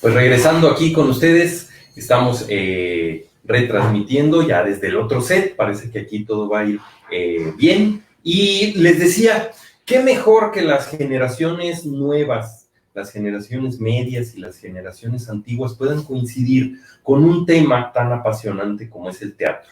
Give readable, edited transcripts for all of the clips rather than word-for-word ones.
Pues regresando aquí con ustedes, estamos retransmitiendo ya desde el otro set, parece que aquí todo va a ir bien. Y les decía, qué mejor que las generaciones nuevas, las generaciones medias y las generaciones antiguas puedan coincidir con un tema tan apasionante como es el teatro,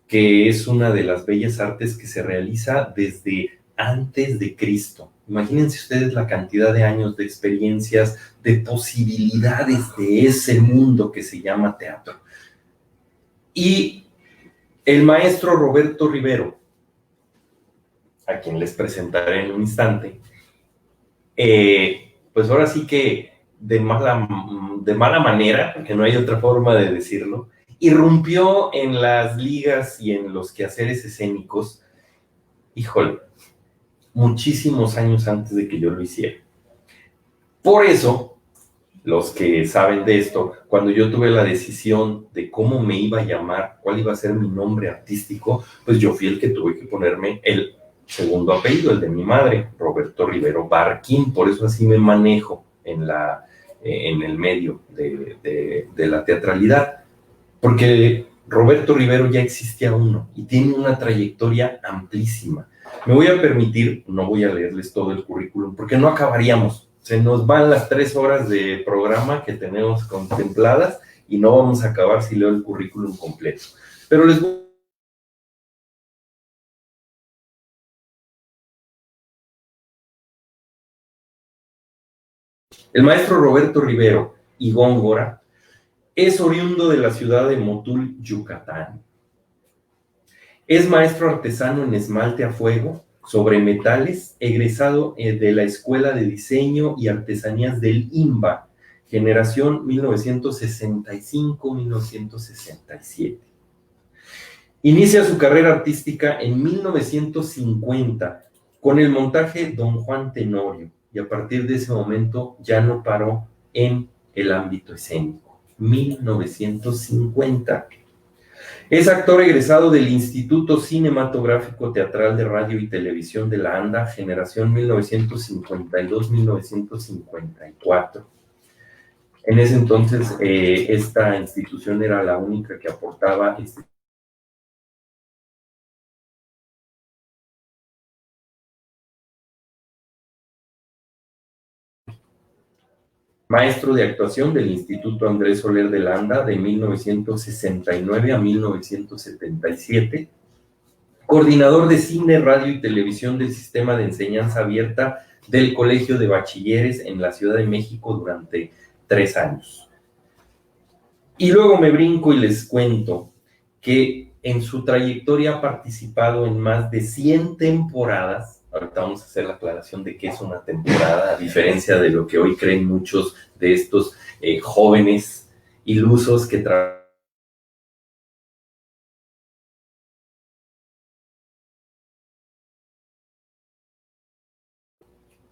que es una de las bellas artes que se realiza desde antes de Cristo. Imagínense ustedes la cantidad de años de experiencias, de posibilidades de ese mundo que se llama teatro. Y el maestro Roberto Rivero, a quien les presentaré en un instante, pues ahora sí que de mala manera, porque no hay otra forma de decirlo, irrumpió en las ligas y en los quehaceres escénicos, híjole, muchísimos años antes de que yo lo hiciera. Por eso, los que saben de esto, cuando yo tuve la decisión de cómo me iba a llamar, cuál iba a ser mi nombre artístico, pues yo fui el que tuve que ponerme el segundo apellido, el de mi madre, Roberto Rivero Barquín. Por eso así me manejo en el medio de la teatralidad, porque Roberto Rivero ya existía uno y tiene una trayectoria amplísima. Me voy a permitir, no voy a leerles todo el currículum porque no acabaríamos. Se nos van las 3 horas de programa que tenemos contempladas y no vamos a acabar si leo el currículum completo. Pero les voy. El maestro Roberto Rivero y Góngora es oriundo de la ciudad de Motul, Yucatán. Es maestro artesano en esmalte a fuego sobre metales, egresado de la Escuela de Diseño y Artesanías del IMBA, generación 1965-1967. Inicia su carrera artística en 1950 con el montaje Don Juan Tenorio, y a partir de ese momento ya no paró en el ámbito escénico. 1950. Es actor egresado del Instituto Cinematográfico Teatral de Radio y Televisión de la ANDA, generación 1952-1954. En ese entonces, esta institución era la única que aportaba maestro de actuación del Instituto Andrés Soler de Landa de 1969 a 1977, coordinador de cine, radio y televisión del sistema de enseñanza abierta del Colegio de Bachilleres en la Ciudad de México durante 3 años. Y luego me brinco y les cuento que en su trayectoria ha participado en más de 100 temporadas. Ahorita vamos a hacer la aclaración de qué es una temporada, a diferencia de lo que hoy creen muchos de estos jóvenes ilusos que trabajan.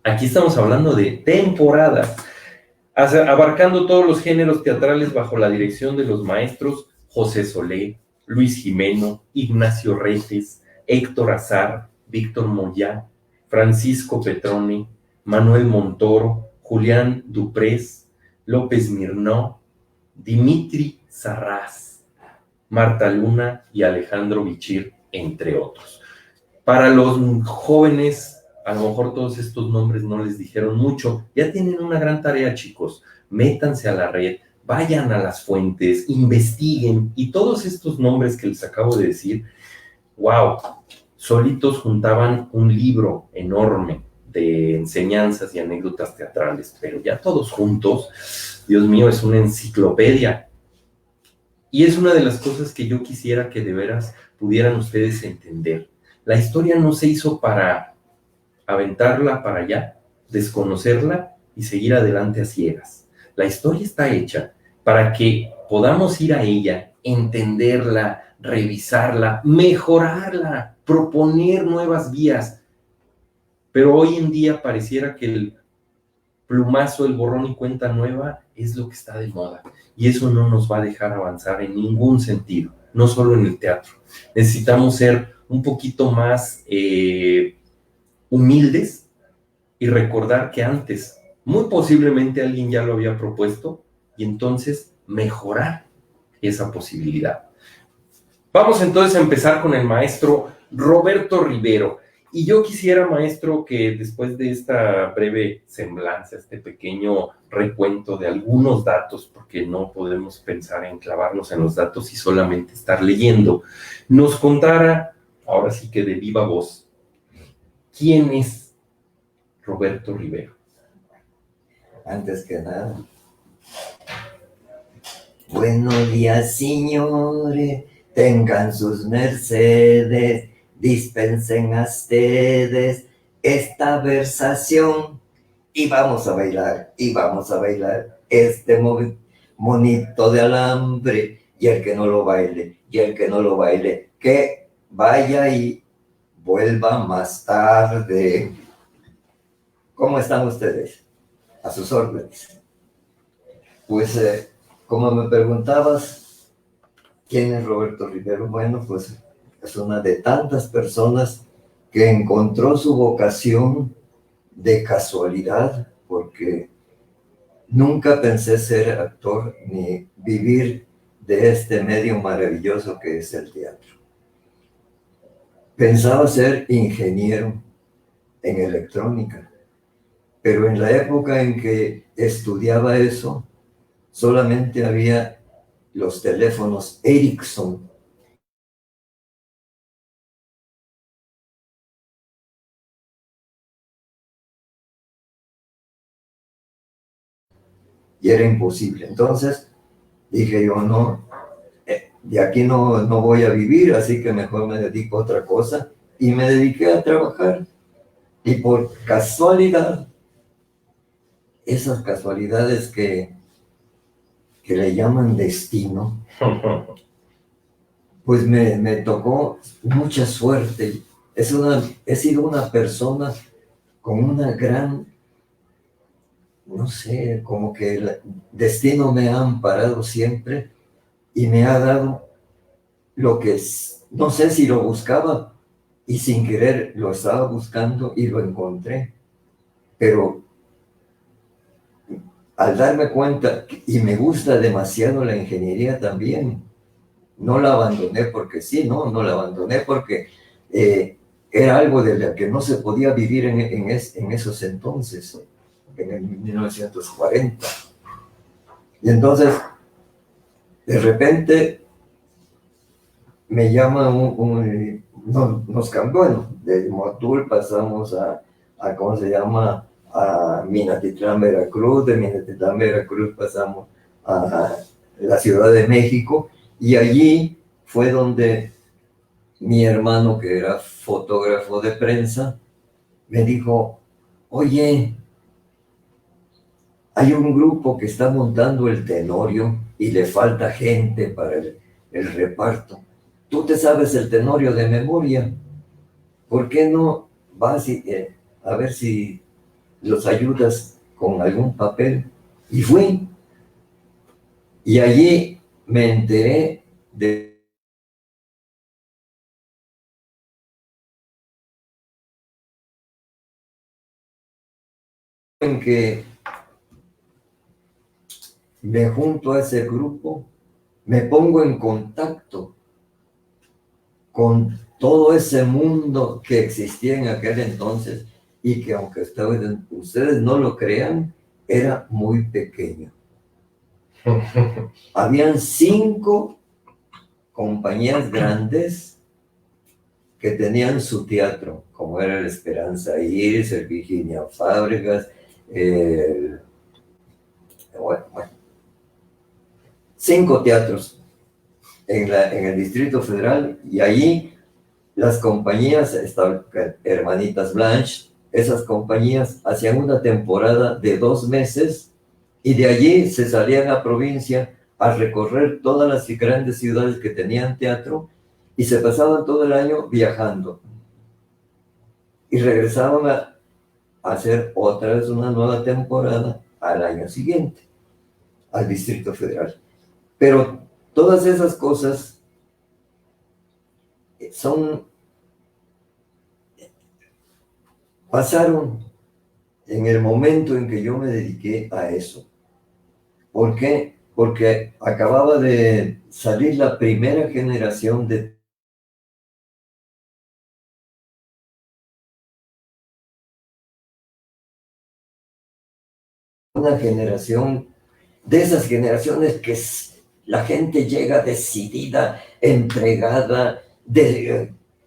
Aquí estamos hablando de temporadas, abarcando todos los géneros teatrales bajo la dirección de los maestros José Solé, Luis Jimeno, Ignacio Retes, Héctor Azar, Víctor Moyá, Francisco Petrone, Manuel Montoro, Julián Duprés, López Mirnó, Dimitri Sarraz, Marta Luna y Alejandro Bichir, entre otros. Para los jóvenes, a lo mejor todos estos nombres no les dijeron mucho. Ya tienen una gran tarea, chicos. Métanse a la red, vayan a las fuentes, investiguen, y todos estos nombres que les acabo de decir, wow, solitos juntaban un libro enorme de enseñanzas y anécdotas teatrales, pero ya todos juntos, Dios mío, es una enciclopedia. Y es una de las cosas que yo quisiera que de veras pudieran ustedes entender. La historia no se hizo para aventarla para allá, desconocerla y seguir adelante a ciegas. La historia está hecha para que podamos ir a ella, entenderla, revisarla, mejorarla, proponer nuevas vías. Pero hoy en día pareciera que el plumazo, el borrón y cuenta nueva es lo que está de moda. Y eso no nos va a dejar avanzar en ningún sentido, no solo en el teatro. Necesitamos ser un poquito más humildes y recordar que antes, muy posiblemente alguien ya lo había propuesto, y entonces mejorar esa posibilidad. Vamos entonces a empezar con el maestro Roberto Rivero. Y yo quisiera, maestro, que después de esta breve semblanza, este pequeño recuento de algunos datos, porque no podemos pensar en clavarnos en los datos y solamente estar leyendo, nos contara, ahora sí que de viva voz, ¿quién es Roberto Rivero? Antes que nada, buenos días, señores, tengan sus mercedes, dispensen a ustedes esta versación y vamos a bailar, este monito de alambre, y el que no lo baile, que vaya y vuelva más tarde. ¿Cómo están ustedes? A sus órdenes. Pues, como me preguntabas, ¿quién es Roberto Rivero? Bueno, pues es una de tantas personas que encontró su vocación de casualidad, porque nunca pensé ser actor ni vivir de este medio maravilloso que es el teatro. Pensaba ser ingeniero en electrónica, pero en la época en que estudiaba eso, solamente había los teléfonos Ericsson. Y era imposible. Entonces dije yo, no, de aquí no voy a vivir, así que mejor me dedico a otra cosa. Y me dediqué a trabajar. Y por casualidad, esas casualidades que le llaman destino, pues me tocó mucha suerte. He sido una persona con una gran, no sé, como que el destino me ha amparado siempre y me ha dado lo que es, no sé si lo buscaba y sin querer lo estaba buscando y lo encontré, pero al darme cuenta, y me gusta demasiado la ingeniería también, no la abandoné porque sí, no la abandoné porque era algo de lo que no se podía vivir en esos entonces, en el 1940. Y entonces, de repente, me llama nos cambió, bueno, de Motul pasamos ¿cómo se llama? A Minatitlán, Veracruz, de Minatitlán, Veracruz pasamos a la Ciudad de México, y allí fue donde mi hermano, que era fotógrafo de prensa, me dijo, oye, hay un grupo que está montando el Tenorio y le falta gente para el reparto. Tú te sabes el Tenorio de memoria. ¿Por qué no vas a ver si los ayudas con algún papel? Y fui. Y allí me enteré de que me junto a ese grupo, me pongo en contacto con todo ese mundo que existía en aquel entonces y que, aunque ustedes no lo crean, era muy pequeño. Habían 5 compañías grandes que tenían su teatro, como era el Esperanza Iris, el Virginia Fábregas, bueno, 5 teatros en el Distrito Federal, y allí las compañías, Hermanitas Blanche, esas compañías hacían una temporada de 2 meses y de allí se salían a provincia a recorrer todas las grandes ciudades que tenían teatro y se pasaban todo el año viajando. Y regresaban a hacer otra vez una nueva temporada al año siguiente, al Distrito Federal. Pero todas esas cosas pasaron en el momento en que yo me dediqué a eso. ¿Por qué? Porque acababa de salir la primera generación de una generación, de esas generaciones que la gente llega decidida, entregada,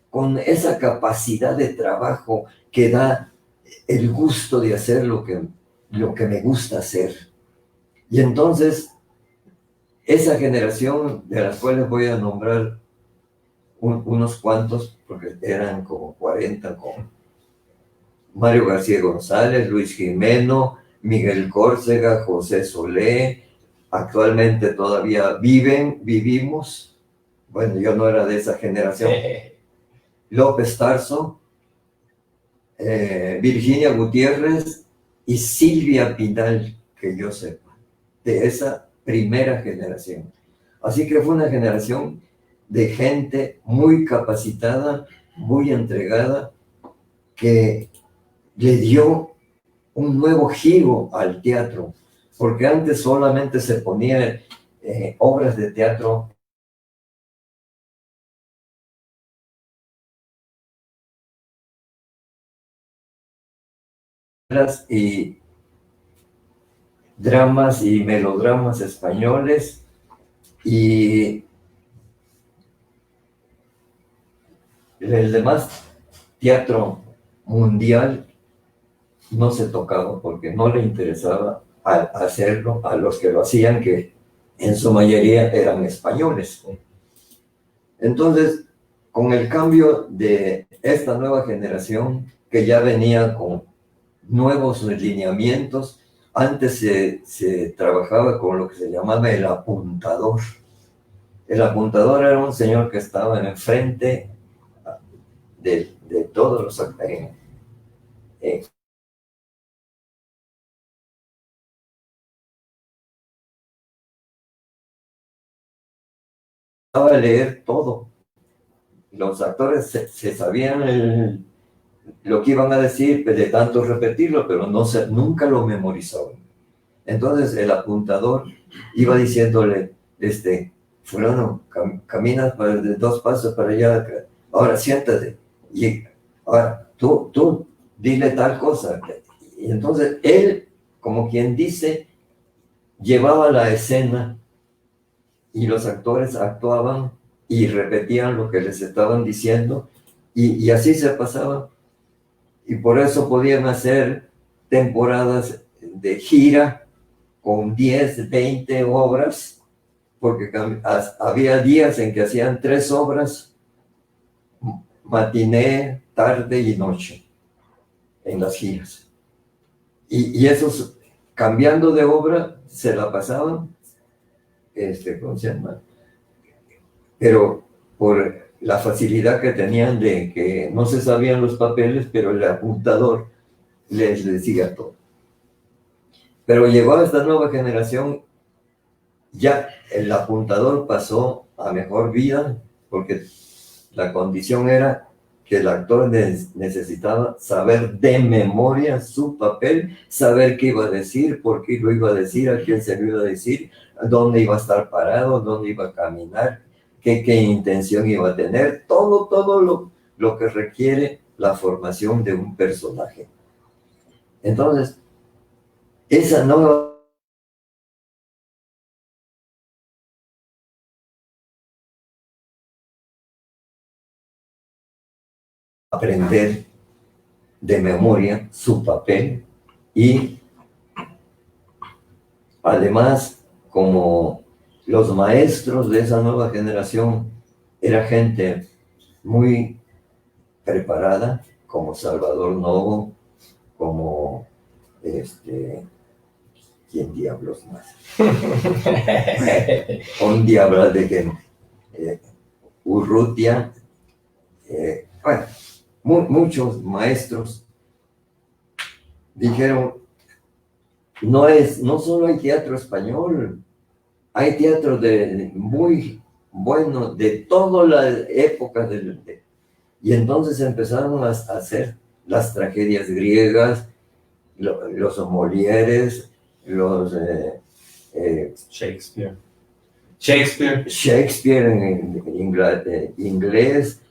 con esa capacidad de trabajo que da el gusto de hacer lo que me gusta hacer. Y entonces, esa generación de las cuales voy a nombrar unos cuantos, porque eran como 40, con Mario García González, Luis Jimeno, Miguel Córcega, José Solé, actualmente todavía vivimos, bueno, yo no era de esa generación, López Tarso, Virginia Gutiérrez y Silvia Pinal, que yo sepa, de esa primera generación. Así que fue una generación de gente muy capacitada, muy entregada, que le dio un nuevo giro al teatro, porque antes solamente se ponía obras de teatro y dramas y melodramas españoles, y el demás teatro mundial no se tocaba porque no le interesaba hacerlo a los que lo hacían, que en su mayoría eran españoles. Entonces, con el cambio de esta nueva generación, que ya venía con nuevos lineamientos, antes se trabajaba con lo que se llamaba el apuntador. El apuntador era un señor que estaba enfrente de todos los actores. A leer todo. Los actores se sabían lo que iban a decir de tanto repetirlo, pero nunca lo memorizaban. Entonces el apuntador iba diciéndole, fulano, caminas 2 pasos para allá, ahora siéntate, y ahora tú dile tal cosa. Y entonces él, como quien dice, llevaba la escena y los actores actuaban y repetían lo que les estaban diciendo, y así se pasaba. Y por eso podían hacer temporadas de gira con 10, 20 obras, porque había días en que hacían 3 obras, matiné, tarde y noche, en las giras. Y esos, cambiando de obra, se la pasaban, ¿cómo se llama? Pero por la facilidad que tenían de que no se sabían los papeles, pero el apuntador les decía todo. Pero llegó a esta nueva generación, ya el apuntador pasó a mejor vida, porque la condición era que el actor necesitaba saber de memoria su papel, saber qué iba a decir, por qué lo iba a decir, a quién se lo iba a decir, dónde iba a estar parado, dónde iba a caminar, qué intención iba a tener, todo lo que requiere la formación de un personaje. Entonces, esa nueva aprender de memoria su papel, y además, como los maestros de esa nueva generación era gente muy preparada, como Salvador Novo, como ¿quién diablos más? Un diablo de que Urrutia, bueno, muchos maestros dijeron, no solo hay teatro español, hay teatro muy bueno de todas las épocas y entonces empezaron a hacer las tragedias griegas, los Molieres, los Shakespeare. Shakespeare en inglés,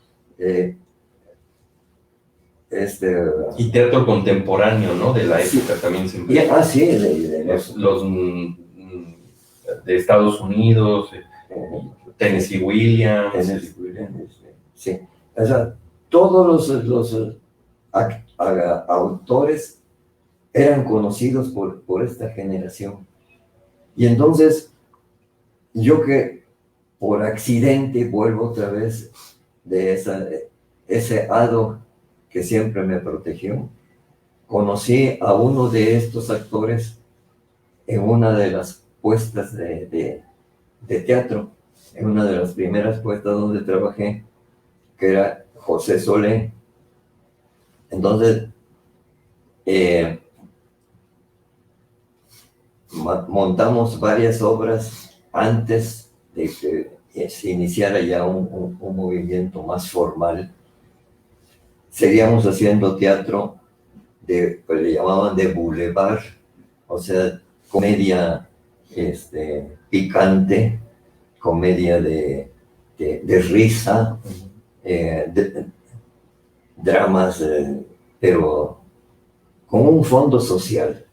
y teatro contemporáneo, ¿no? De la época también se emplea. Sí, los de Estados Unidos, Tennessee Williams. Sí, o sea, todos los autores eran conocidos por esta generación. Y entonces, yo que por accidente vuelvo otra vez de ese hado que siempre me protegió, conocí a uno de estos actores en una de las puestas de teatro, en una de las primeras puestas donde trabajé, que era José Solé. Entonces, montamos varias obras antes de que se iniciara ya un movimiento más formal. Seguíamos haciendo teatro pues le llamaban de boulevard, o sea, comedia picante, comedia de risa, dramas, pero con un fondo social.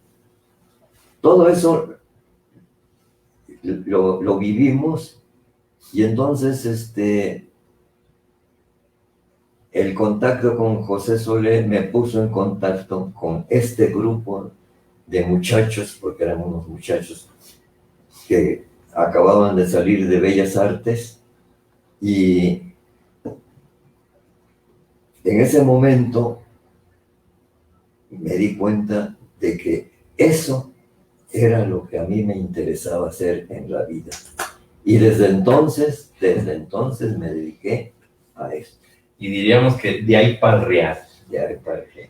Todo eso lo vivimos, y entonces el contacto con José Solé me puso en contacto con este grupo de muchachos, porque eran unos muchachos que acababan de salir de Bellas Artes, y en ese momento me di cuenta de que eso era lo que a mí me interesaba hacer en la vida. Y desde entonces me dediqué a esto. Y diríamos que de ahí para el real.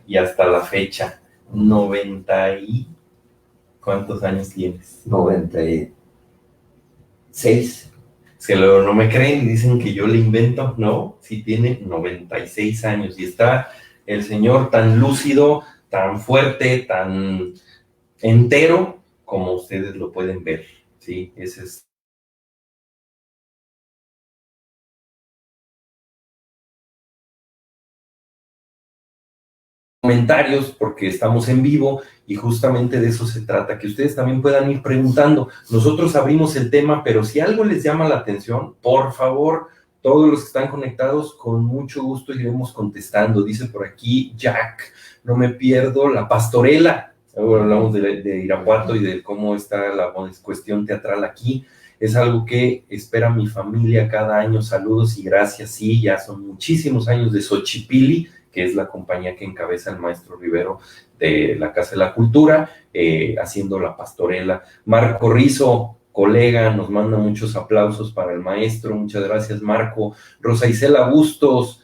Y hasta la fecha, 90 y... ¿Cuántos años tienes? 96. Es que luego no me creen y dicen que yo le invento. No, sí tiene 96 años. Y está el señor tan lúcido, tan fuerte, tan entero, como ustedes lo pueden ver. Sí, ese es. Comentarios, porque estamos en vivo y justamente de eso se trata, que ustedes también puedan ir preguntando. Nosotros abrimos el tema, pero si algo les llama la atención, por favor, todos los que están conectados, con mucho gusto iremos contestando. Dice por aquí Jack, no me pierdo la pastorela. Ahora hablamos de Irapuato y de cómo está la cuestión teatral aquí. Es algo que espera mi familia cada año. Saludos y gracias. Sí, ya son muchísimos años de Xochipilli, que es la compañía que encabeza el maestro Rivero de la Casa de la Cultura, haciendo la pastorela. Marco Rizo, colega, nos manda muchos aplausos para el maestro. Muchas gracias, Marco. Rosa Isela Bustos,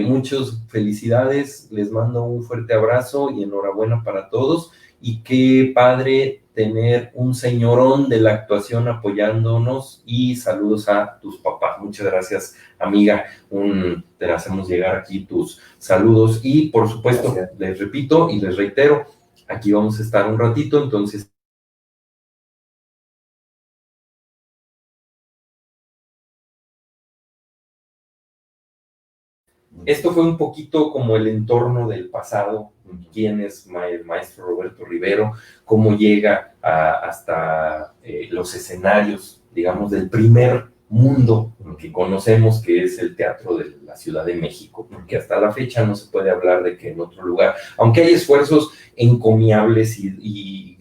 muchas felicidades. Les mando un fuerte abrazo y enhorabuena para todos. Y qué padre tener un señorón de la actuación apoyándonos, y saludos a tus papás. Muchas gracias, amiga. Te hacemos llegar aquí tus saludos y, por supuesto, les repito y les reitero, aquí vamos a estar un ratito, entonces. Esto fue un poquito como el entorno del pasado, quién es el maestro Roberto Rivero, cómo llega hasta los escenarios, digamos, del primer mundo que conocemos, que es el teatro de la Ciudad de México, porque hasta la fecha no se puede hablar de que en otro lugar, aunque hay esfuerzos encomiables y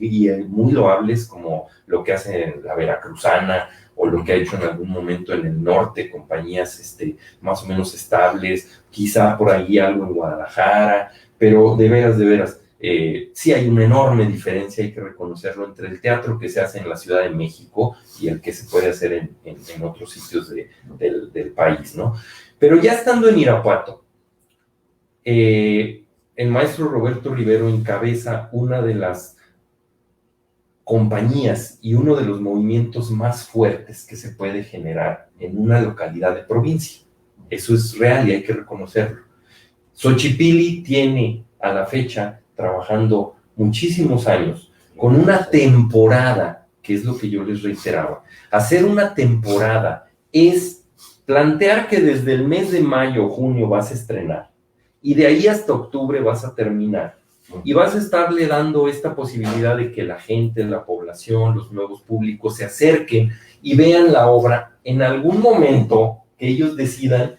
muy loables, como lo que hace la Veracruzana, o lo que ha hecho en algún momento en el norte, compañías más o menos estables, quizá por ahí algo en Guadalajara, pero de veras, sí hay una enorme diferencia, hay que reconocerlo, entre el teatro que se hace en la Ciudad de México y el que se puede hacer en otros sitios del país, ¿no? Pero ya estando en Irapuato, el maestro Roberto Rivero encabeza una de las compañías y uno de los movimientos más fuertes que se puede generar en una localidad de provincia. Eso es real y hay que reconocerlo. Xochipilli tiene a la fecha trabajando muchísimos años con una temporada que es lo que yo les reiteraba. Hacer una temporada es plantear que desde el mes de mayo o junio vas a estrenar y de ahí hasta octubre vas a terminar. Y vas a estarle dando esta posibilidad de que la gente, la población, los nuevos públicos se acerquen y vean la obra en algún momento que ellos decidan.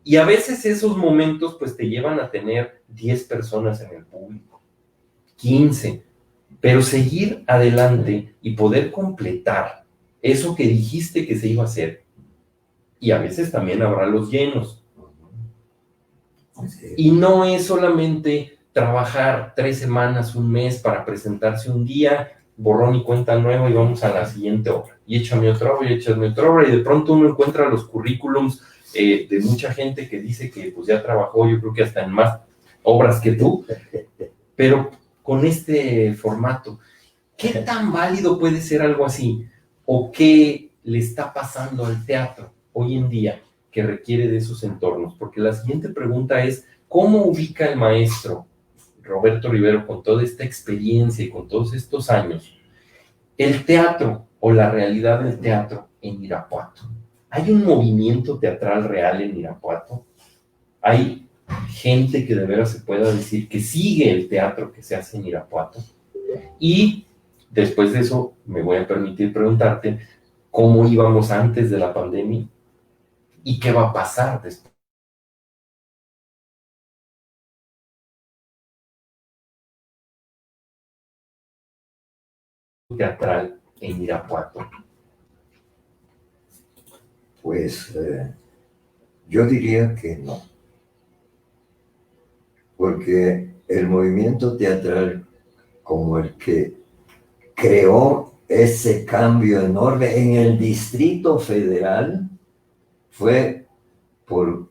Y a veces esos momentos pues te llevan a tener 10 personas en el público, 15, pero seguir adelante y poder completar eso que dijiste que se iba a hacer. Y a veces también habrá los llenos. Y no es solamente trabajar 3 semanas, un mes para presentarse un día, borrón y cuenta nueva y vamos a la siguiente obra. Y échame otra obra y échame otra obra. Y de pronto uno encuentra los currículums de mucha gente que dice que pues ya trabajó, yo creo que hasta en más obras que tú, pero con este formato. ¿Qué tan válido puede ser algo así? ¿O qué le está pasando al teatro hoy en día que requiere de esos entornos? Porque la siguiente pregunta es, ¿cómo ubica el maestro Roberto Rivero, con toda esta experiencia y con todos estos años, el teatro o la realidad del teatro en Irapuato? ¿Hay un movimiento teatral real en Irapuato? ¿Hay gente que de veras se pueda decir que sigue el teatro que se hace en Irapuato? Y después de eso me voy a permitir preguntarte cómo íbamos antes de la pandemia y qué va a pasar después teatral en Irapuato. Pues yo diría que no, porque el movimiento teatral como el que creó ese cambio enorme en el Distrito Federal fue por,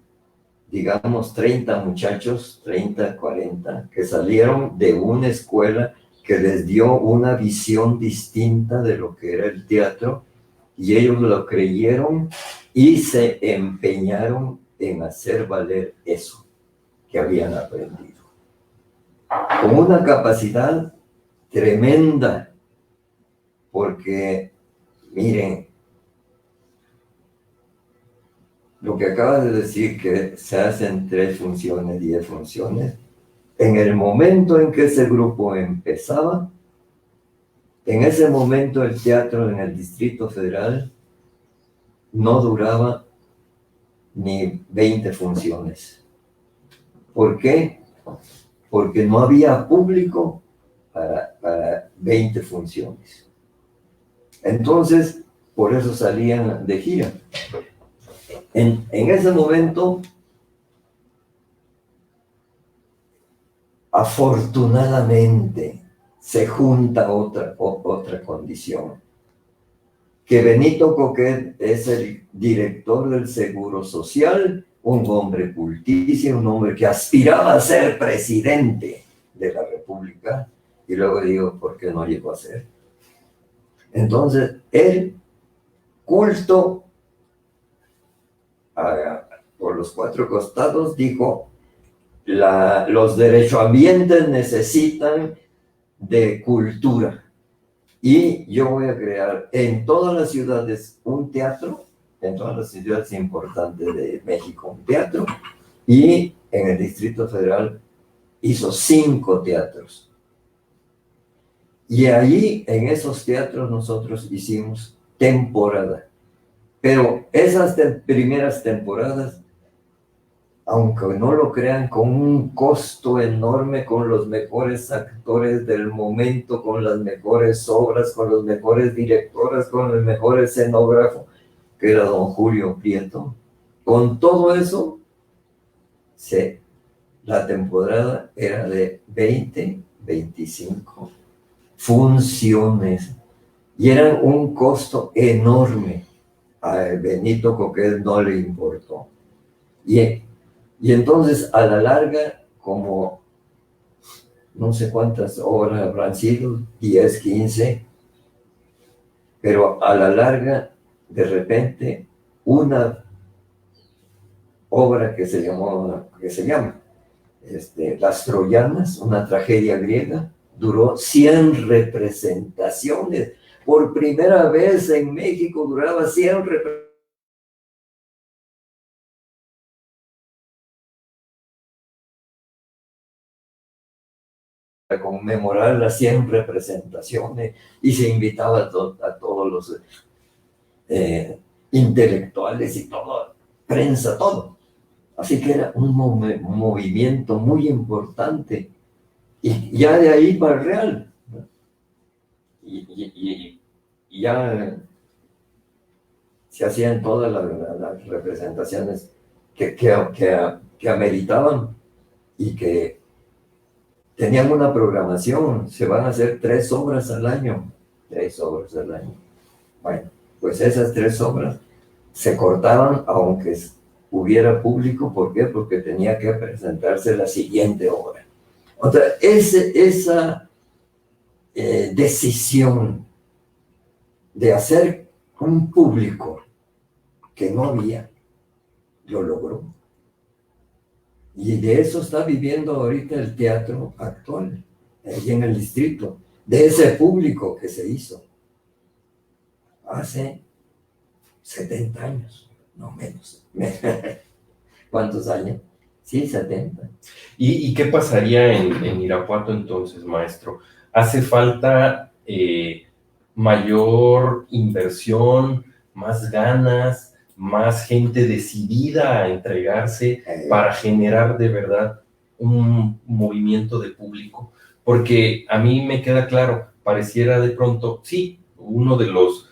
digamos, 30 muchachos, 30, 40, que salieron de una escuela que les dio una visión distinta de lo que era el teatro, y ellos lo creyeron y se empeñaron en hacer valer eso que habían aprendido. Con una capacidad tremenda, porque, miren, lo que acabas de decir, que se hacen 3 funciones, 10 funciones, en el momento en que ese grupo empezaba, en ese momento el teatro en el Distrito Federal no duraba ni 20 funciones. ¿Por qué? Porque no había público para 20 funciones. Entonces, por eso salían de gira. En ese momento, afortunadamente, se junta otra condición. Que Benito Coquet es el director del Seguro Social, un hombre cultísimo, un hombre que aspiraba a ser presidente de la República, y luego digo, ¿por qué no llegó a ser? Entonces, él, culto por los 4 costados, dijo, los derechohabientes necesitan de cultura, y yo voy a crear en todas las ciudades un teatro, en todas las ciudades importantes de México un teatro, y en el Distrito Federal hizo 5 teatros. Y allí, en esos teatros, nosotros hicimos temporada. Pero esas primeras temporadas, aunque no lo crean, con un costo enorme, con los mejores actores del momento, con las mejores obras, con los mejores directoras, con el mejor escenógrafo, que era don Julio Prieto. Con todo eso, la temporada era de 20, 25 funciones, y eran un costo enorme. A Benito Coquet no le importó. Y entonces, a la larga, como no sé cuántas obras habrán sido, 10, 15, pero a la larga, de repente, una obra que se llama Las Troyanas, una tragedia griega, duró 100 representaciones, por primera vez en México duraba 100 para conmemorar las 100 representaciones y se invitaba a todos los intelectuales y toda prensa, todo. Así que era un movimiento muy importante. Y ya de ahí para el Real. Y ya se hacían todas las representaciones que ameritaban y que tenían una programación. Se van a hacer 3 obras al año. 3 obras al año. Bueno, pues esas 3 obras se cortaban aunque hubiera público. ¿Por qué? Porque tenía que presentarse la siguiente obra. O sea, esa decisión de hacer un público que no había, lo logró. Y de eso está viviendo ahorita el teatro actual, allí en el distrito, de ese público que se hizo hace 70 años, no menos. ¿Cuántos años? Sí, 70. ¿Y qué pasaría en Irapuato entonces, maestro? ¿Hace falta mayor inversión, más ganas, más gente decidida a entregarse para generar de verdad un movimiento de público? Porque a mí me queda claro, pareciera de pronto, sí, uno de los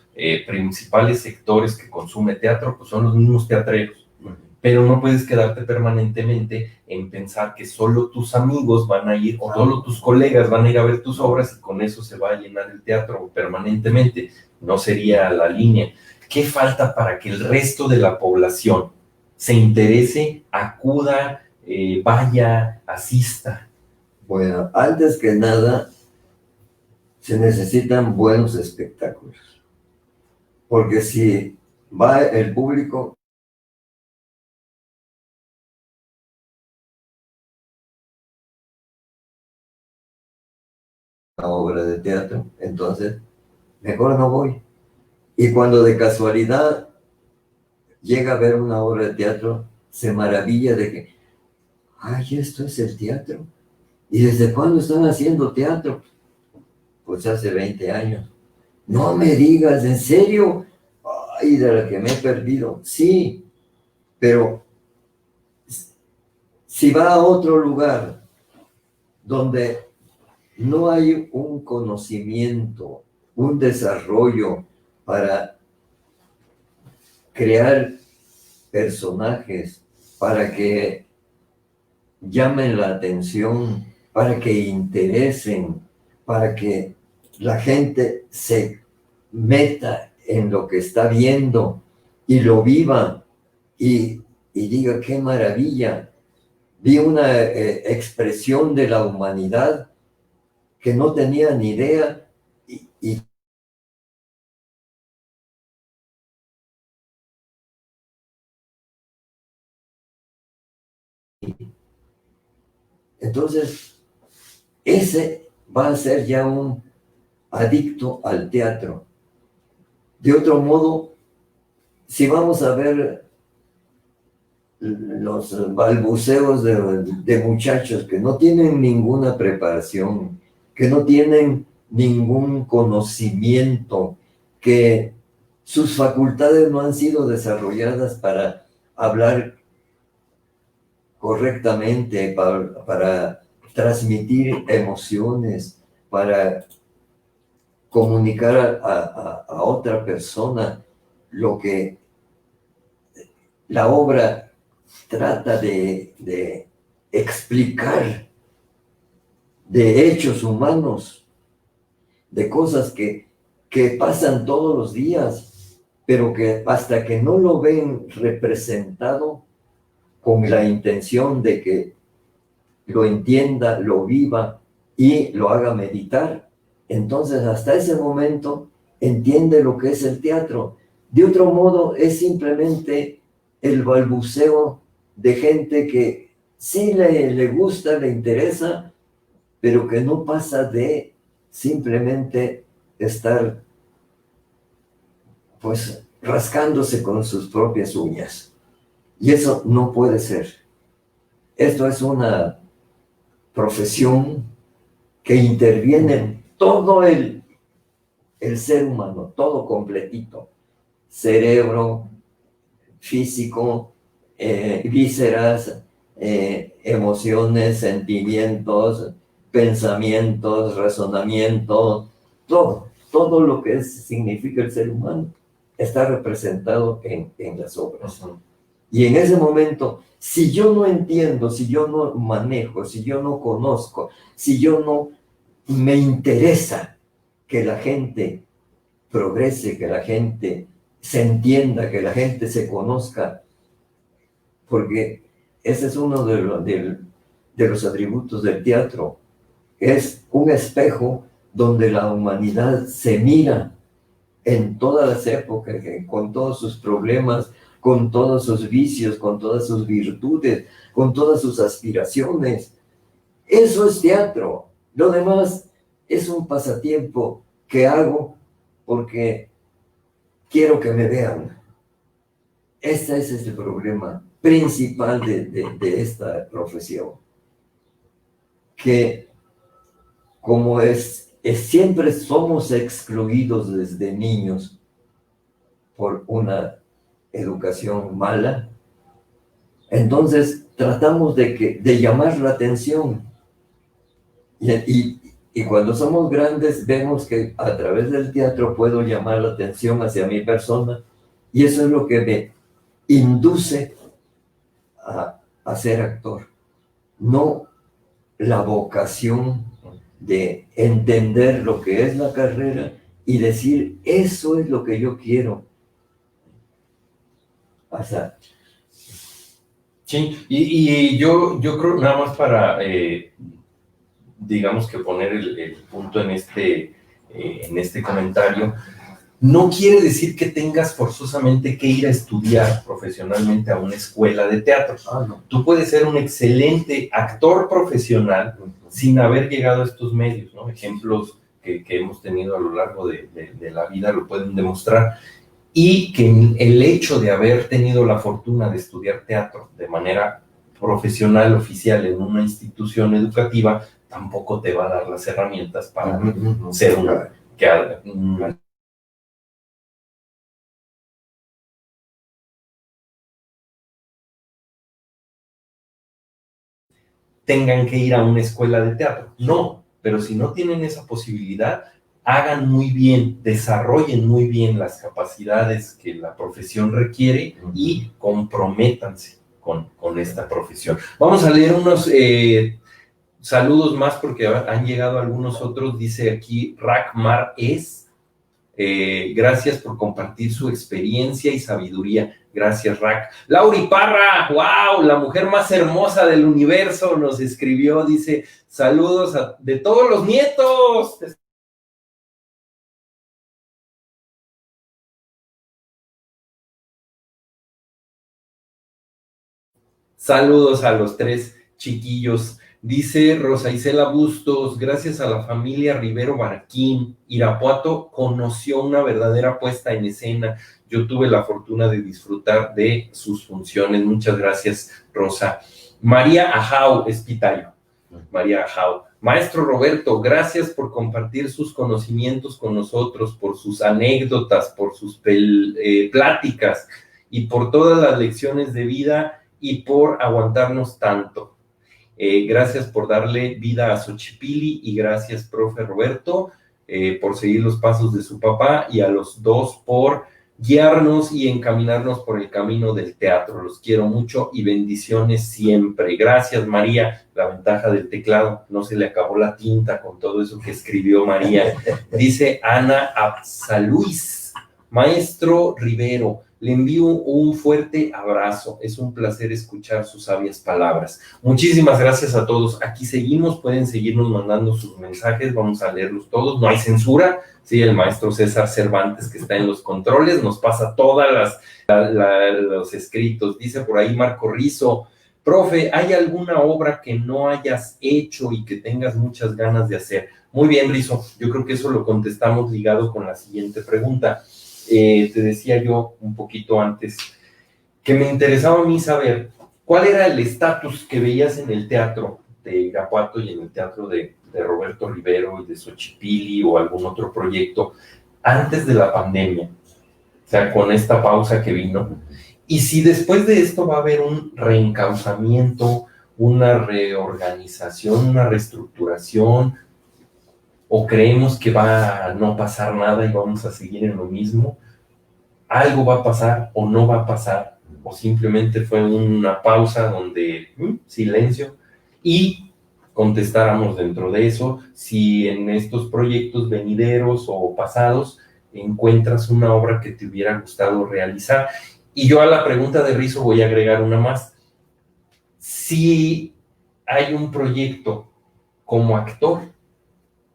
principales sectores que consume teatro pues son los mismos teatreros, pero no puedes quedarte permanentemente en pensar que solo tus amigos van a ir o solo tus colegas van a ir a ver tus obras y con eso se va a llenar el teatro permanentemente. No sería la línea. ¿Qué falta para que el resto de la población se interese, acuda, vaya, asista? Bueno, antes que nada, se necesitan buenos espectáculos. Porque si va el público, una obra de teatro, entonces mejor no voy. Y cuando de casualidad llega a ver una obra de teatro, se maravilla de que, ay, esto es el teatro. ¿Y desde cuándo están haciendo teatro? Pues hace 20 años. No me digas, ¿en serio? Ay, de la que me he perdido. Sí, pero si va a otro lugar donde no hay un conocimiento, un desarrollo para crear personajes, para que llamen la atención, para que interesen, para que la gente se meta en lo que está viendo y lo viva y diga, qué maravilla. Vi una expresión de la humanidad que no tenía ni idea y entonces ese va a ser ya un adicto al teatro. De otro modo, si vamos a ver los balbuceos de muchachos que no tienen ninguna preparación, que no tienen ningún conocimiento, que sus facultades no han sido desarrolladas para hablar correctamente, para transmitir emociones, para comunicar a otra persona lo que la obra trata de explicar, de hechos humanos, de cosas que pasan todos los días, pero que hasta que no lo ven representado con la intención de que lo entienda, lo viva y lo haga meditar, entonces hasta ese momento entiende lo que es el teatro. De otro modo, es simplemente el balbuceo de gente que sí le gusta, le interesa, pero que no pasa de simplemente estar pues rascándose con sus propias uñas. Y eso no puede ser. Esto es una profesión que interviene en todo el ser humano, todo completito. Cerebro, físico, vísceras, emociones, sentimientos, pensamientos, razonamientos, todo lo que significa el ser humano está representado en las obras. Y en ese momento, si yo no entiendo, si yo no manejo, si yo no conozco, si yo no me interesa que la gente progrese, que la gente se entienda, que la gente se conozca, porque ese es uno de los atributos del teatro. Es un espejo donde la humanidad se mira en todas las épocas, con todos sus problemas, con todos sus vicios, con todas sus virtudes, con todas sus aspiraciones. Eso es teatro. Lo demás es un pasatiempo que hago porque quiero que me vean. Ese es el problema principal de esta profesión. Que como siempre somos excluidos desde niños por una educación mala, entonces tratamos de llamar la atención. Y cuando somos grandes vemos que a través del teatro puedo llamar la atención hacia mi persona, y eso es lo que me induce a ser actor. No la vocación de entender lo que es la carrera y decir, eso es lo que yo quiero. O sea, sí, y yo creo, nada más para, digamos que poner el punto en este comentario, no quiere decir que tengas forzosamente que ir a estudiar profesionalmente a una escuela de teatro. No. Tú puedes ser un excelente actor profesional sin haber llegado a estos medios, ¿no? Ejemplos que hemos tenido a lo largo de la vida lo pueden demostrar. Y que el hecho de haber tenido la fortuna de estudiar teatro de manera profesional, oficial, en una institución educativa, tampoco te va a dar las herramientas para ser un tengan que ir a una escuela de teatro. No, pero si no tienen esa posibilidad, hagan muy bien, desarrollen muy bien las capacidades que la profesión requiere y comprométanse con esta profesión. Vamos a leer unos saludos más porque han llegado algunos otros. Dice aquí Rakmar gracias por compartir su experiencia y sabiduría. Gracias, Rack. Lauri Parra, wow, la mujer más hermosa del universo, nos escribió, dice, saludos de todos los nietos. Saludos a los 3 chiquillos. Dice Rosa Isela Bustos, gracias a la familia Rivero Barquín, Irapuato conoció una verdadera puesta en escena. Yo tuve la fortuna de disfrutar de sus funciones. Muchas gracias, Rosa. María Ajau, Espitayo. María Ajau. Maestro Roberto, gracias por compartir sus conocimientos con nosotros, por sus anécdotas, por sus pláticas y por todas las lecciones de vida y por aguantarnos tanto. Gracias por darle vida a Xochipilli y gracias, profe Roberto, por seguir los pasos de su papá y a los dos por guiarnos y encaminarnos por el camino del teatro. Los quiero mucho y bendiciones siempre. Gracias, María. La ventaja del teclado, no se le acabó la tinta con todo eso que escribió María. Dice Ana Absaluis, maestro Rivero, le envío un fuerte abrazo. Es un placer escuchar sus sabias palabras. Muchísimas gracias a todos. Aquí seguimos. Pueden seguirnos mandando sus mensajes. Vamos a leerlos todos. No hay censura. Sí, el maestro César Cervantes, que está en los controles, nos pasa todas los escritos. Dice por ahí Marco Rizo, profe, ¿hay alguna obra que no hayas hecho y que tengas muchas ganas de hacer? Muy bien, Rizo. Yo creo que eso lo contestamos ligado con la siguiente pregunta. te decía yo un poquito antes que me interesaba a mí saber cuál era el estatus que veías en el teatro de Irapuato y en el teatro de Roberto Rivero y de Xochipilli o algún otro proyecto antes de la pandemia, o sea, con esta pausa que vino. Y si después de esto va a haber un reencauzamiento, una reorganización, una reestructuración, o creemos que va a no pasar nada y vamos a seguir en lo mismo, algo va a pasar o no va a pasar, o simplemente fue una pausa donde silencio, y contestáramos dentro de eso si en estos proyectos venideros o pasados encuentras una obra que te hubiera gustado realizar. Y yo a la pregunta de Rizo voy a agregar una más. Si hay un proyecto como actor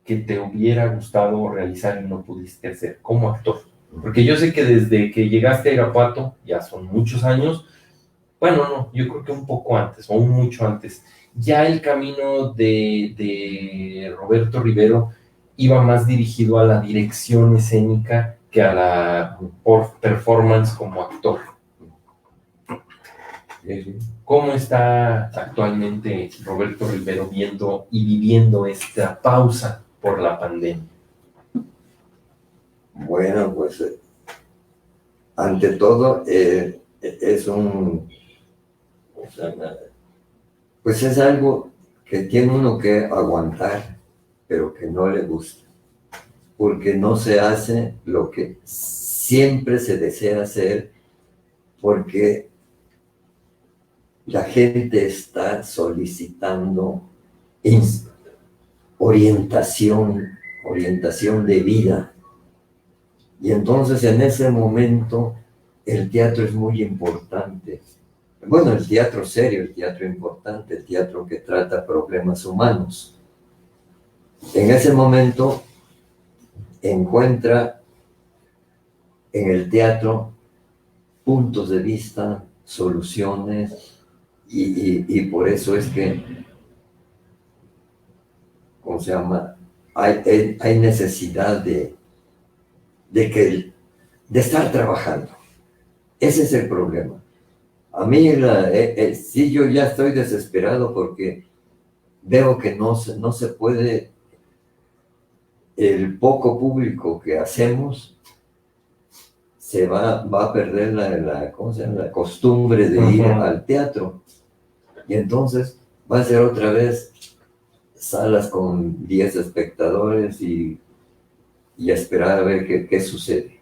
que te hubiera gustado realizar y no pudiste hacer como actor, porque yo sé que desde que llegaste a Irapuato, ya son muchos años, bueno, no, yo creo que un poco antes, o mucho antes, ya el camino de Roberto Rivero iba más dirigido a la dirección escénica que a la performance como actor. ¿Cómo está actualmente Roberto Rivero viendo y viviendo esta pausa por la pandemia? Bueno, pues ante todo es un, o sea, pues es algo que tiene uno que aguantar, pero que no le gusta, porque no se hace lo que siempre se desea hacer, porque la gente está solicitando orientación de vida. Y entonces en ese momento el teatro es muy importante. Bueno, el teatro serio, el teatro importante, el teatro que trata problemas humanos. En ese momento encuentra en el teatro puntos de vista, soluciones, y por eso es que, ¿cómo se llama? Hay necesidad de estar trabajando. Ese es el problema. A mí, sí, yo ya estoy desesperado porque veo que no se puede, el poco público que hacemos se va a perder ¿cómo se llama? La costumbre de ir al teatro. Y entonces va a ser otra vez salas con 10 espectadores y esperar a ver qué sucede.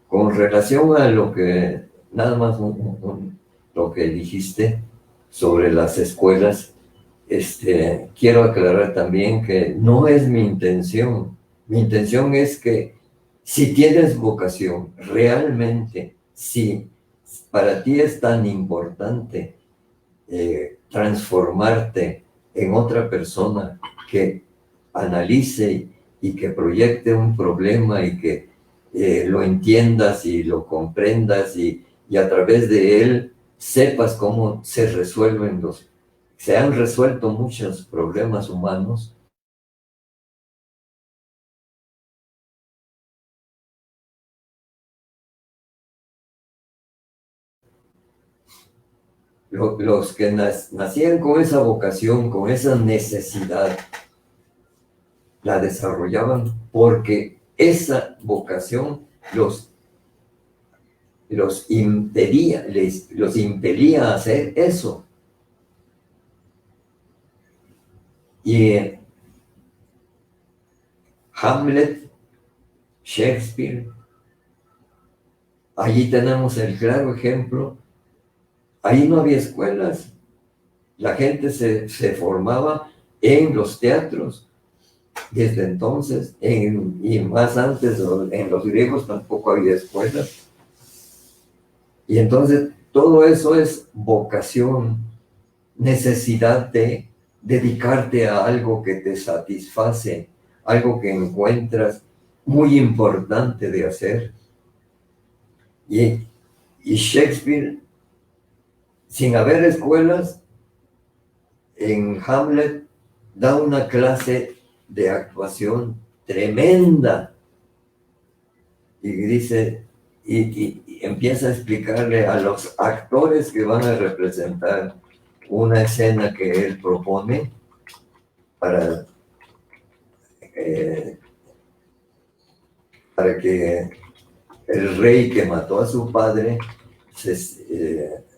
Con relación a lo que, nada más lo que dijiste sobre las escuelas, quiero aclarar también que no es mi intención. Mi intención es que si tienes vocación, realmente, si para ti es tan importante transformarte en otra persona que analice y que proyecte un problema y que lo entiendas y lo comprendas y a través de él sepas cómo se han resuelto muchos problemas humanos. Los que nacían con esa vocación, con esa necesidad, la desarrollaban porque esa vocación los impedía a hacer eso. Y Hamlet, Shakespeare, allí tenemos el claro ejemplo. Ahí no había escuelas, la gente se formaba en los teatros. Desde entonces, y más antes, en los griegos tampoco había escuelas. Y entonces todo eso es vocación, necesidad de dedicarte a algo que te satisface, algo que encuentras muy importante de hacer. Y Shakespeare, sin haber escuelas, en Hamlet da una clase de actuación tremenda. y dice, y empieza a explicarle a los actores que van a representar una escena que él propone para, eh, para que el rey que mató a su padre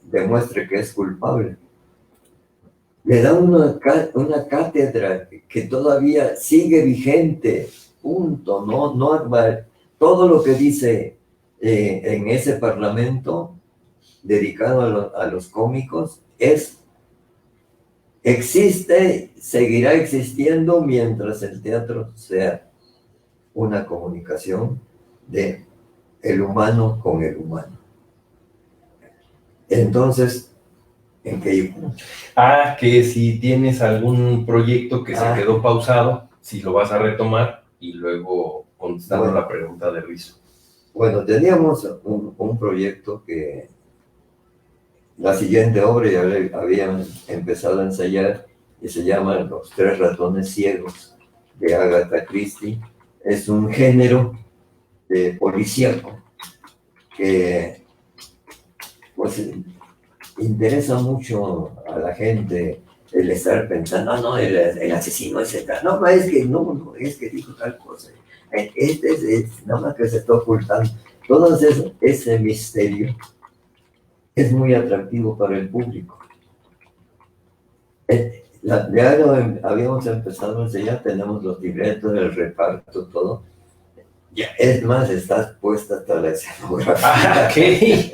demuestre que es culpable. Le da una cátedra que todavía sigue vigente, punto, todo lo que dice en ese parlamento dedicado a los cómicos existe, seguirá existiendo mientras el teatro sea una comunicación de el humano con el humano. Entonces, ¿en qué iba? Que si tienes algún proyecto que se quedó pausado, si lo vas a retomar y luego contestando la pregunta de Rizo. Bueno, teníamos un proyecto que la siguiente obra ya habían empezado a ensayar y se llama Los Tres Ratones Ciegos de Agatha Christie. Es un género policíaco que pues interesa mucho a la gente el estar pensando, no, el asesino es tal, no, es que no, es que dijo tal cosa, es nada más que se está ocultando. Todo ese misterio es muy atractivo para el público. Ya habíamos empezado a enseñar, tenemos los libretos, el reparto, todo. Ya, es más, está puesta hasta la escenografía. ¿Qué?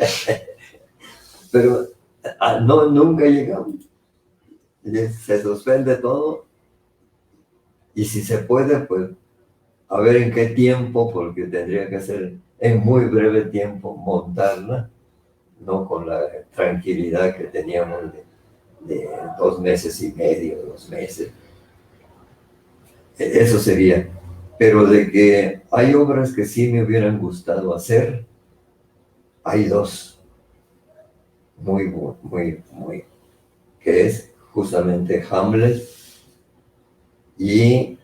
Pero no, nunca llegamos. Se suspende todo. Y si se puede, pues, a ver en qué tiempo, porque tendría que ser en muy breve tiempo montarla, no con la tranquilidad que teníamos de 2 meses y medio, 2 meses. Eso sería. Pero de que hay obras que sí me hubieran gustado hacer, hay 2. Muy, que es justamente Hamlet y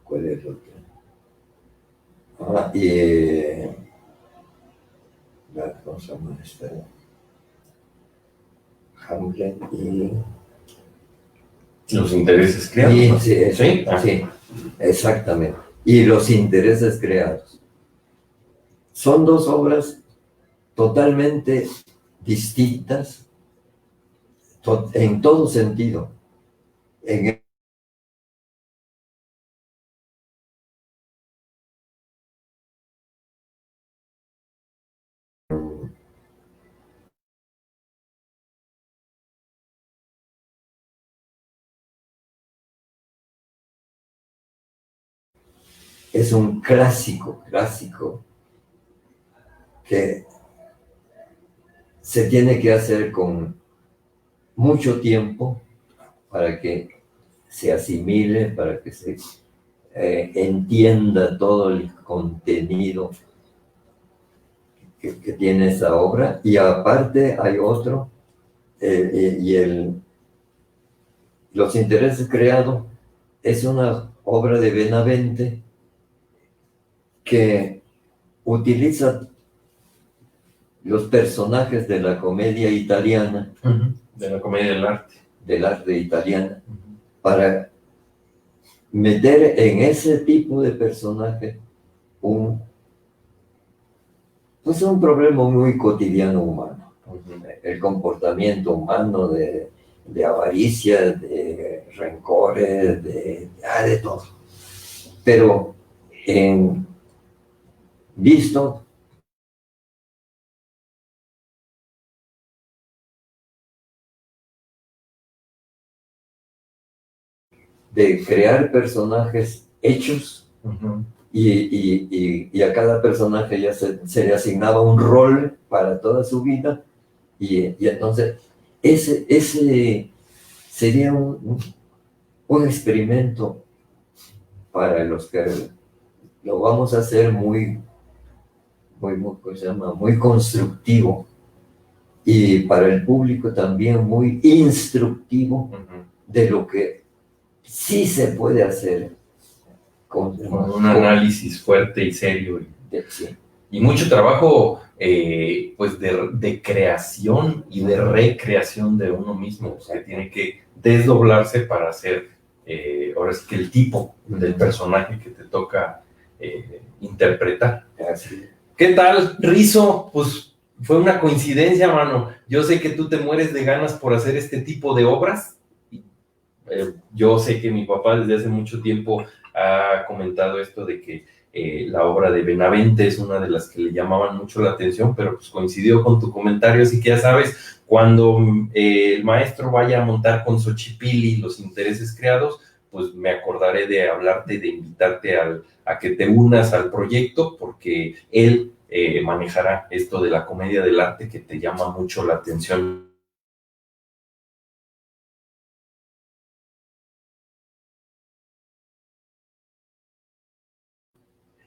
¿cuál es el otro? ¿Cómo se llama esta? Hamlet y Los intereses creados. Sí, exactamente. Y Los Intereses Creados. Son 2 obras totalmente distintas en todo sentido. Es un clásico que se tiene que hacer con mucho tiempo para que se asimile, para que se entienda todo el contenido que tiene esa obra. Y aparte hay otro, Los Intereses Creados es una obra de Benavente que utiliza los personajes de la comedia italiana, de la comedia del arte italiano, para meter en ese tipo de personaje un problema muy cotidiano humano, el comportamiento humano de avaricia, de rencores, de todo. Pero visto de crear personajes hechos, y a cada personaje ya se le asignaba un rol para toda su vida, y entonces ese sería un experimento para los que lo vamos a hacer muy constructivo, y para el público también muy instructivo de lo que sí se puede hacer con un análisis fuerte y serio. Sí. Y mucho trabajo pues de creación y de recreación de uno mismo, que tiene que desdoblarse para hacer ahora sí que el tipo del personaje que te toca interpretar. Así. ¿Qué tal, Rizo? Pues fue una coincidencia, mano. Yo sé que tú te mueres de ganas por hacer este tipo de obras. Yo sé que mi papá desde hace mucho tiempo ha comentado esto de que la obra de Benavente es una de las que le llamaban mucho la atención, pero pues coincidió con tu comentario, así que ya sabes, cuando el maestro vaya a montar con Xochipilli los intereses creados, pues me acordaré de hablarte, de invitarte a que te unas al proyecto, porque él manejará esto de la comedia del arte que te llama mucho la atención.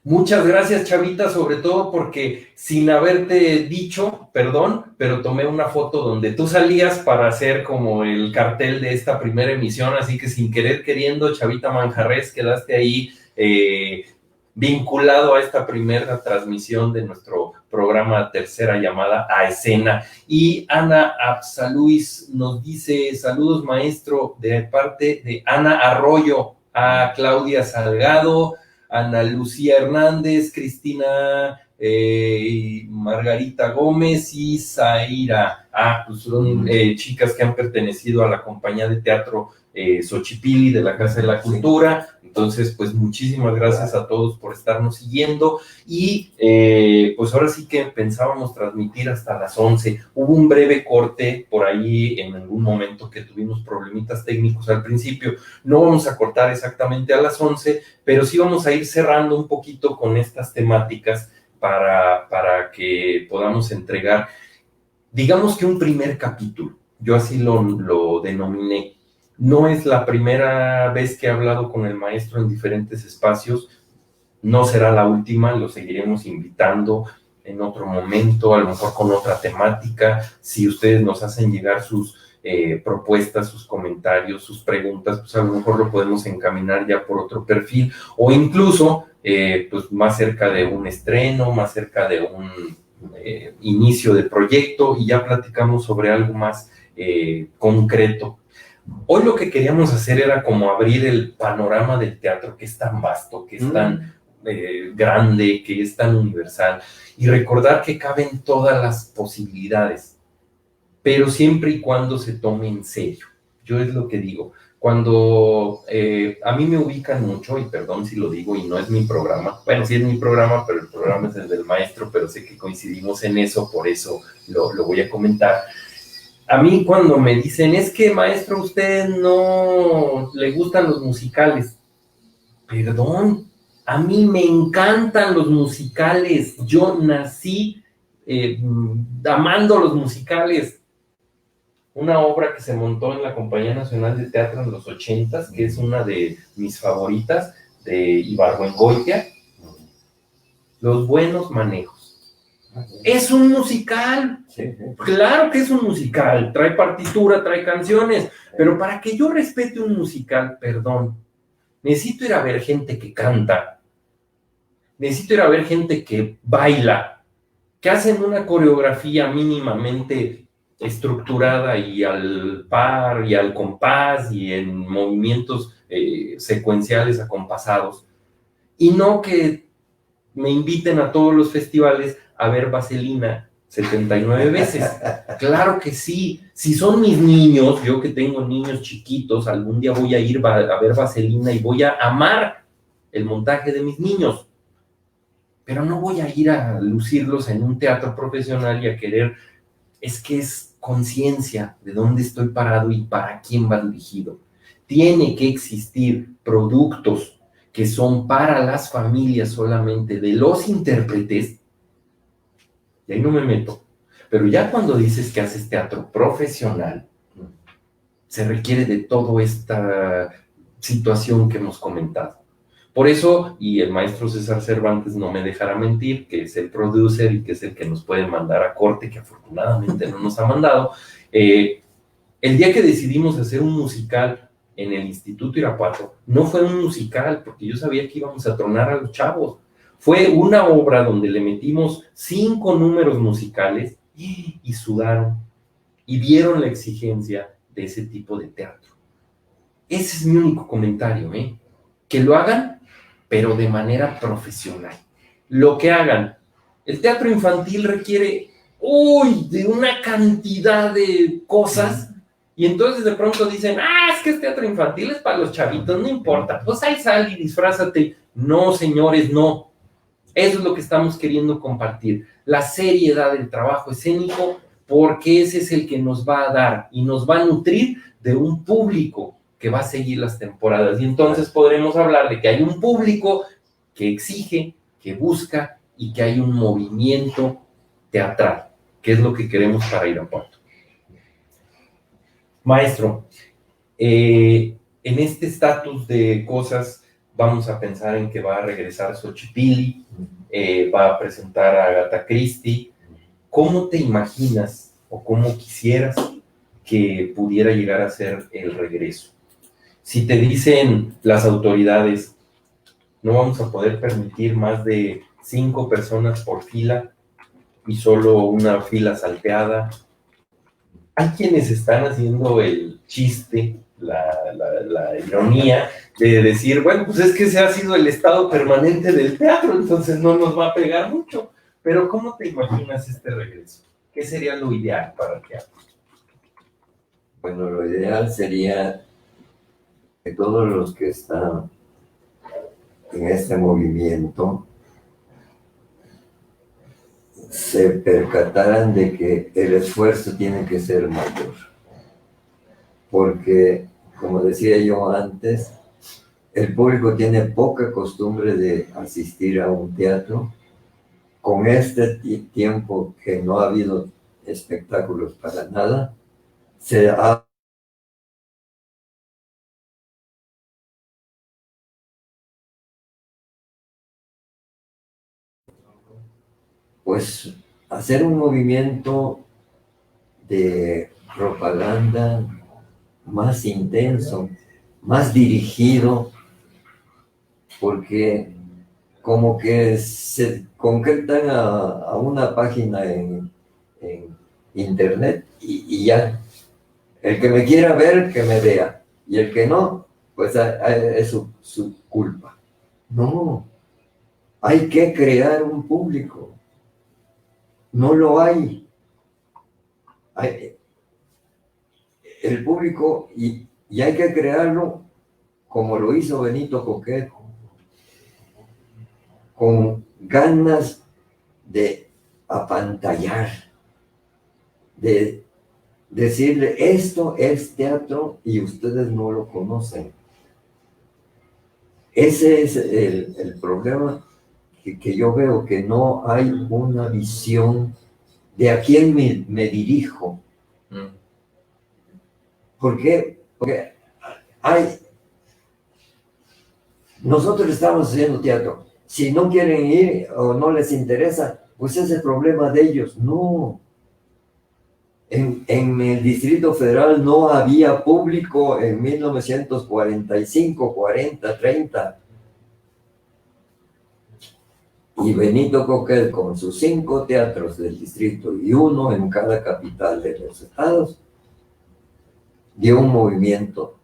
Muchas gracias, Chavita, sobre todo porque sin haberte dicho, perdón, pero tomé una foto donde tú salías para hacer como el cartel de esta primera emisión, así que sin querer queriendo, Chavita Manjarres, quedaste ahí vinculado a esta primera transmisión de nuestro programa Tercera Llamada a Escena. Y Ana Absaluis nos dice, saludos maestro, de parte de Ana Arroyo, a Claudia Salgado, Ana Lucía Hernández, Cristina Margarita Gómez y Zaira. Pues son chicas que han pertenecido a la compañía de teatro Xochipilli de la Casa de la Cultura. Entonces, pues muchísimas gracias a todos por estarnos siguiendo y pues ahora sí que pensábamos transmitir hasta las 11. Hubo un breve corte por ahí en algún momento que tuvimos problemitas técnicos al principio. No vamos a cortar exactamente a las 11, pero sí vamos a ir cerrando un poquito con estas temáticas para que podamos entregar, digamos que un primer capítulo. Yo así lo denominé. No es la primera vez que he hablado con el maestro en diferentes espacios, no será la última, lo seguiremos invitando en otro momento, a lo mejor con otra temática. Si ustedes nos hacen llegar sus propuestas, sus comentarios, sus preguntas, pues a lo mejor lo podemos encaminar ya por otro perfil, o incluso pues más cerca de un estreno, más cerca de un inicio de proyecto, y ya platicamos sobre algo más concreto. Hoy lo que queríamos hacer era como abrir el panorama del teatro, que es tan vasto, que es tan grande, que es tan universal, y recordar que caben todas las posibilidades, pero siempre y cuando se tome en serio. Yo es lo que digo. Cuando a mí me ubican mucho, y perdón si lo digo y no es mi programa, bueno, sí es mi programa, pero el programa es el del maestro, pero sé que coincidimos en eso, por eso lo voy a comentar. A mí cuando me dicen, es que maestro, usted no le gustan los musicales. Perdón, a mí me encantan los musicales. Yo nací amando los musicales. Una obra que se montó en la Compañía Nacional de Teatro en los 80s, que es una de mis favoritas, de Ibargüengoitia, Los Buenos Manejos. Es un musical, claro que es un musical, trae partitura, trae canciones, pero para que yo respete un musical, perdón, necesito ir a ver gente que canta, necesito ir a ver gente que baila, que hacen una coreografía mínimamente estructurada y al par y al compás y en movimientos secuenciales acompasados, y no que me inviten a todos los festivales a ver Vaselina 79 veces. Claro que sí. Si son mis niños, yo que tengo niños chiquitos, algún día voy a ir a ver Vaselina y voy a amar el montaje de mis niños. Pero no voy a ir a lucirlos en un teatro profesional y a querer... Es que es conciencia de dónde estoy parado y para quién va dirigido. Tiene que existir productos que son para las familias solamente de los intérpretes, y ahí no me meto, pero ya cuando dices que haces teatro profesional, se requiere de toda esta situación que hemos comentado. Por eso, y el maestro César Cervantes no me dejará mentir, que es el producer y que es el que nos puede mandar a corte, que afortunadamente no nos ha mandado, el día que decidimos hacer un musical en el Instituto Irapuato no fue un musical, porque yo sabía que íbamos a tronar a los chavos. Fue una obra donde le metimos 5 números musicales y sudaron y vieron la exigencia de ese tipo de teatro. Ese es mi único comentario, ¿eh? Que lo hagan, pero de manera profesional. Lo que hagan. El teatro infantil requiere, de una cantidad de cosas, y entonces de pronto dicen, es que el teatro infantil es para los chavitos, no importa, pues ahí sal y disfrázate. No, señores, no. Eso es lo que estamos queriendo compartir. La seriedad del trabajo escénico, porque ese es el que nos va a dar y nos va a nutrir de un público que va a seguir las temporadas. Y entonces podremos hablar de que hay un público que exige, que busca y que hay un movimiento teatral, que es lo que queremos para Irapuato. Maestro, en este estatus de cosas, vamos a pensar en que va a regresar Xochipilli, va a presentar a Agatha Christie. ¿Cómo te imaginas o cómo quisieras que pudiera llegar a ser el regreso? Si te dicen las autoridades, no vamos a poder permitir más de 5 personas por fila y solo una fila salteada. Hay quienes están haciendo el chiste, la ironía de decir, bueno, pues es que ese ha sido el estado permanente del teatro, entonces no nos va a pegar mucho. Pero ¿cómo te imaginas este regreso? ¿Qué sería lo ideal para el teatro? Bueno, lo ideal sería que todos los que están en este movimiento se percataran de que el esfuerzo tiene que ser mayor. Porque, como decía yo antes, el público tiene poca costumbre de asistir a un teatro. Con este tiempo que no ha habido espectáculos para nada, se ha pues hacer un movimiento de propaganda más intenso, más dirigido, porque como que se concretan a una página en internet y ya, el que me quiera ver, que me vea, y el que no, pues es su culpa. No, hay que crear un público, no lo hay. El público y hay que crearlo como lo hizo Benito Coquet, con ganas de apantallar, de decirle, esto es teatro y ustedes no lo conocen. Ese es el problema que yo veo, que no hay una visión de a quién me dirijo. ¿Por qué? Porque nosotros estamos haciendo teatro. Si no quieren ir o no les interesa, pues es el problema de ellos. No. En el Distrito Federal no había público en 1945, 40, 30. Y Benito Coquel, con sus 5 teatros del distrito y uno en cada capital de los estados, dio un movimiento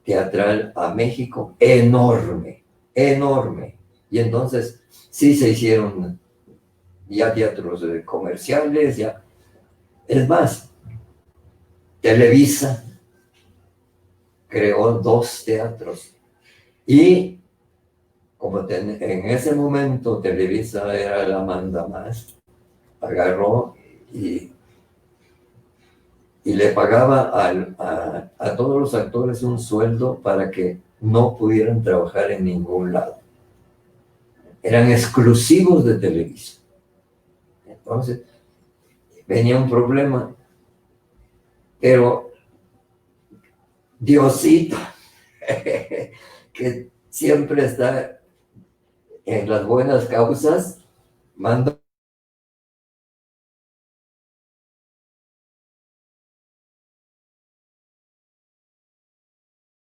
teatral a México enorme, enorme. Y entonces sí se hicieron ya teatros comerciales, ya. Es más, Televisa creó 2 teatros y como en ese momento Televisa era la manda más, agarró y le pagaba a todos los actores un sueldo para que no pudieran trabajar en ningún lado. Eran exclusivos de Televisa. Entonces, venía un problema, pero Diosito, que siempre está en las buenas causas, mandó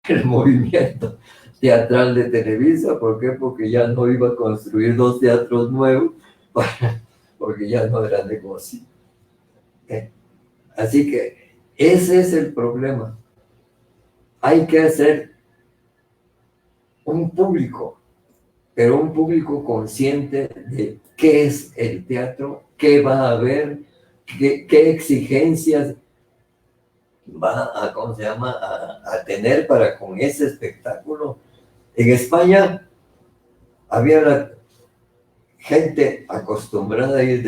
el movimiento teatral de Televisa. ¿Por qué? Porque ya no iba a construir 2 teatros nuevos, porque ya no era negocio. Así que ese es el problema. Hay que hacer un público, pero un público consciente de qué es el teatro, qué va a haber, qué exigencias va a, ¿cómo se llama?, a tener para con ese espectáculo. En España había la gente acostumbrada a ir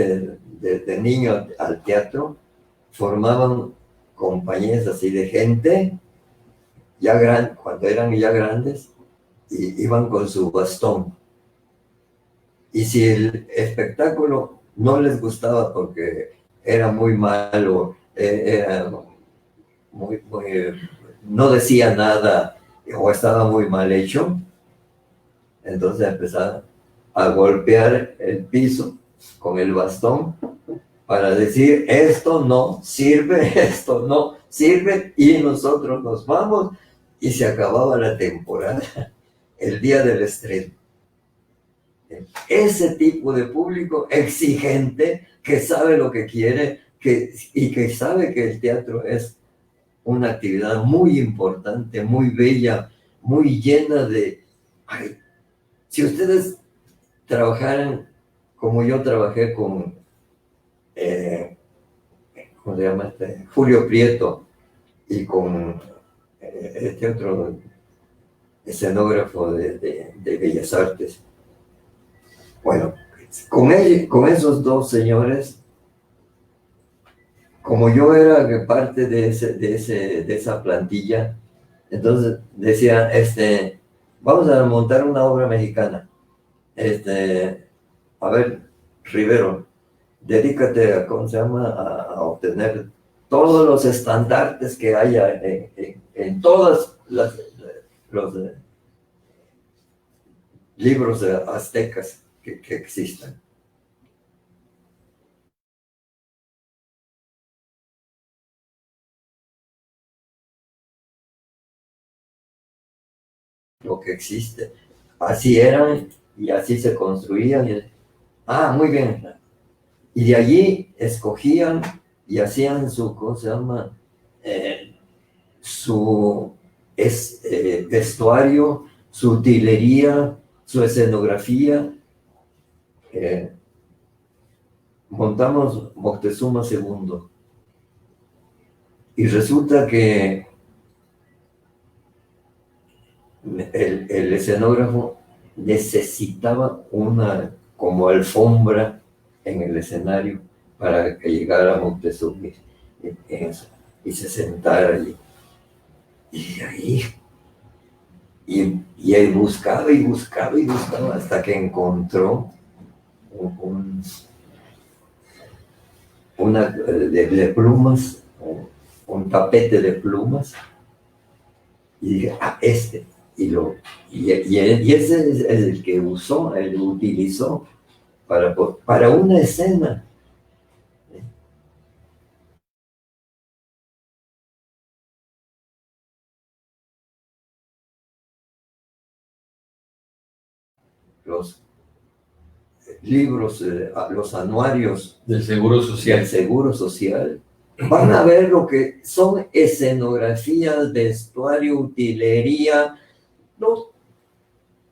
de niño al teatro, formaban compañías así de gente, cuando eran ya grandes, y iban con su bastón. Y si el espectáculo no les gustaba porque era muy malo, era no decía nada o estaba muy mal hecho, entonces empezaban a golpear el piso con el bastón para decir: esto no sirve, esto no sirve, y nosotros nos vamos, y se acababa la temporada el día del estreno. Ese tipo de público exigente, que sabe lo que quiere, y que sabe que el teatro es una actividad muy importante, muy bella, muy llena de... Ay, si ustedes trabajaran como yo trabajé con, ¿cómo se llama Julio Prieto, y con este otro escenógrafo de Bellas Artes. Bueno, con esos dos señores, como yo era parte de esa plantilla, entonces decía, vamos a montar una obra mexicana. A ver, Rivero, dedícate a, ¿cómo se llama?, a obtener todos los estandartes que haya en todos los libros aztecas que existan. Lo que existe. Así eran y así se construían. Muy bien. Y de allí escogían y hacían su, ¿cómo se llama?, su vestuario, su utilería, su escenografía. Montamos Moctezuma II y resulta que el escenógrafo necesitaba una como alfombra en el escenario para que llegara Moctezuma y se sentara allí. Y ahí, y él buscaba y buscaba y buscaba hasta que encontró una de plumas, un tapete de plumas, y dije, y ese es el que utilizó para una escena. Los libros, los anuarios del Seguro Social, van a ver lo que son escenografías, vestuario, utilería,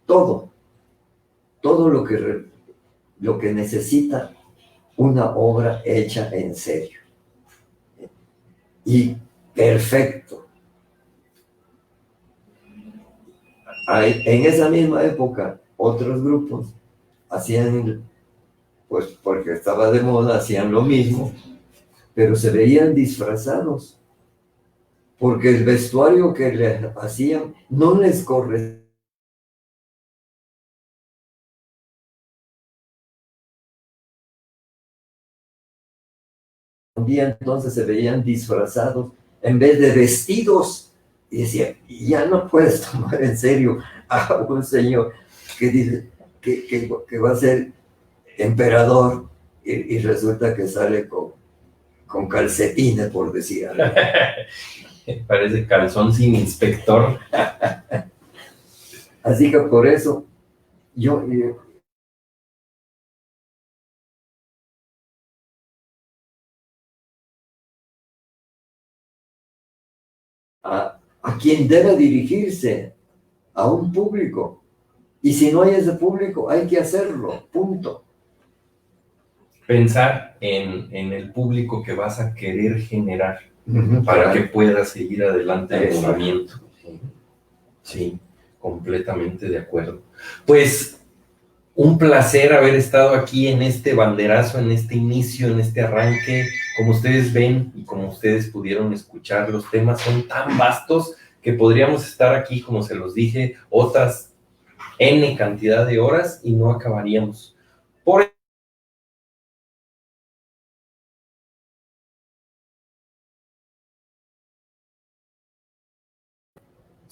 todo lo que necesita una obra hecha en serio. Y perfecto. En esa misma época, otros grupos hacían, pues porque estaba de moda, hacían lo mismo, pero se veían disfrazados, porque el vestuario que les hacían no les correspondía. Entonces se veían disfrazados en vez de vestidos. Y decía, ya no puedes tomar en serio a un señor que dice que va a ser emperador y resulta que sale con calcetines, por decir algo. Parece calzón sin inspector. Así que por eso yo a quien debe dirigirse, a un público. Y si no hay ese público, hay que hacerlo, punto. Pensar en el público que vas a querer generar para que pueda seguir adelante el movimiento. Sí, completamente de acuerdo. Pues un placer haber estado aquí en este banderazo, en este inicio, en este arranque. Como ustedes ven y como ustedes pudieron escuchar, los temas son tan vastos que podríamos estar aquí, como se los dije, otras N cantidad de horas y no acabaríamos. Por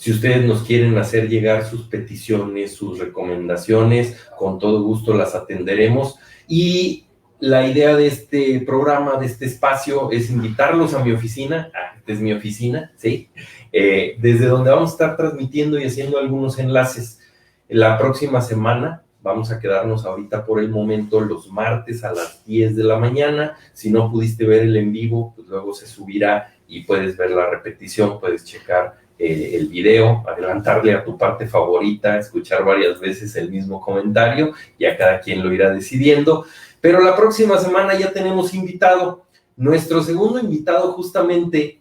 Si ustedes nos quieren hacer llegar sus peticiones, sus recomendaciones, con todo gusto las atenderemos. Y la idea de este programa, de este espacio, es invitarlos a mi oficina. Esta es mi oficina, ¿sí? Desde donde vamos a estar transmitiendo y haciendo algunos enlaces. La próxima semana vamos a quedarnos ahorita por el momento los martes a las 10 de la mañana. Si no pudiste ver el en vivo, pues luego se subirá y puedes ver la repetición, puedes checar el video, adelantarle a tu parte favorita, escuchar varias veces el mismo comentario, y a cada quien lo irá decidiendo. Pero la próxima semana ya tenemos invitado. Nuestro segundo invitado, justamente,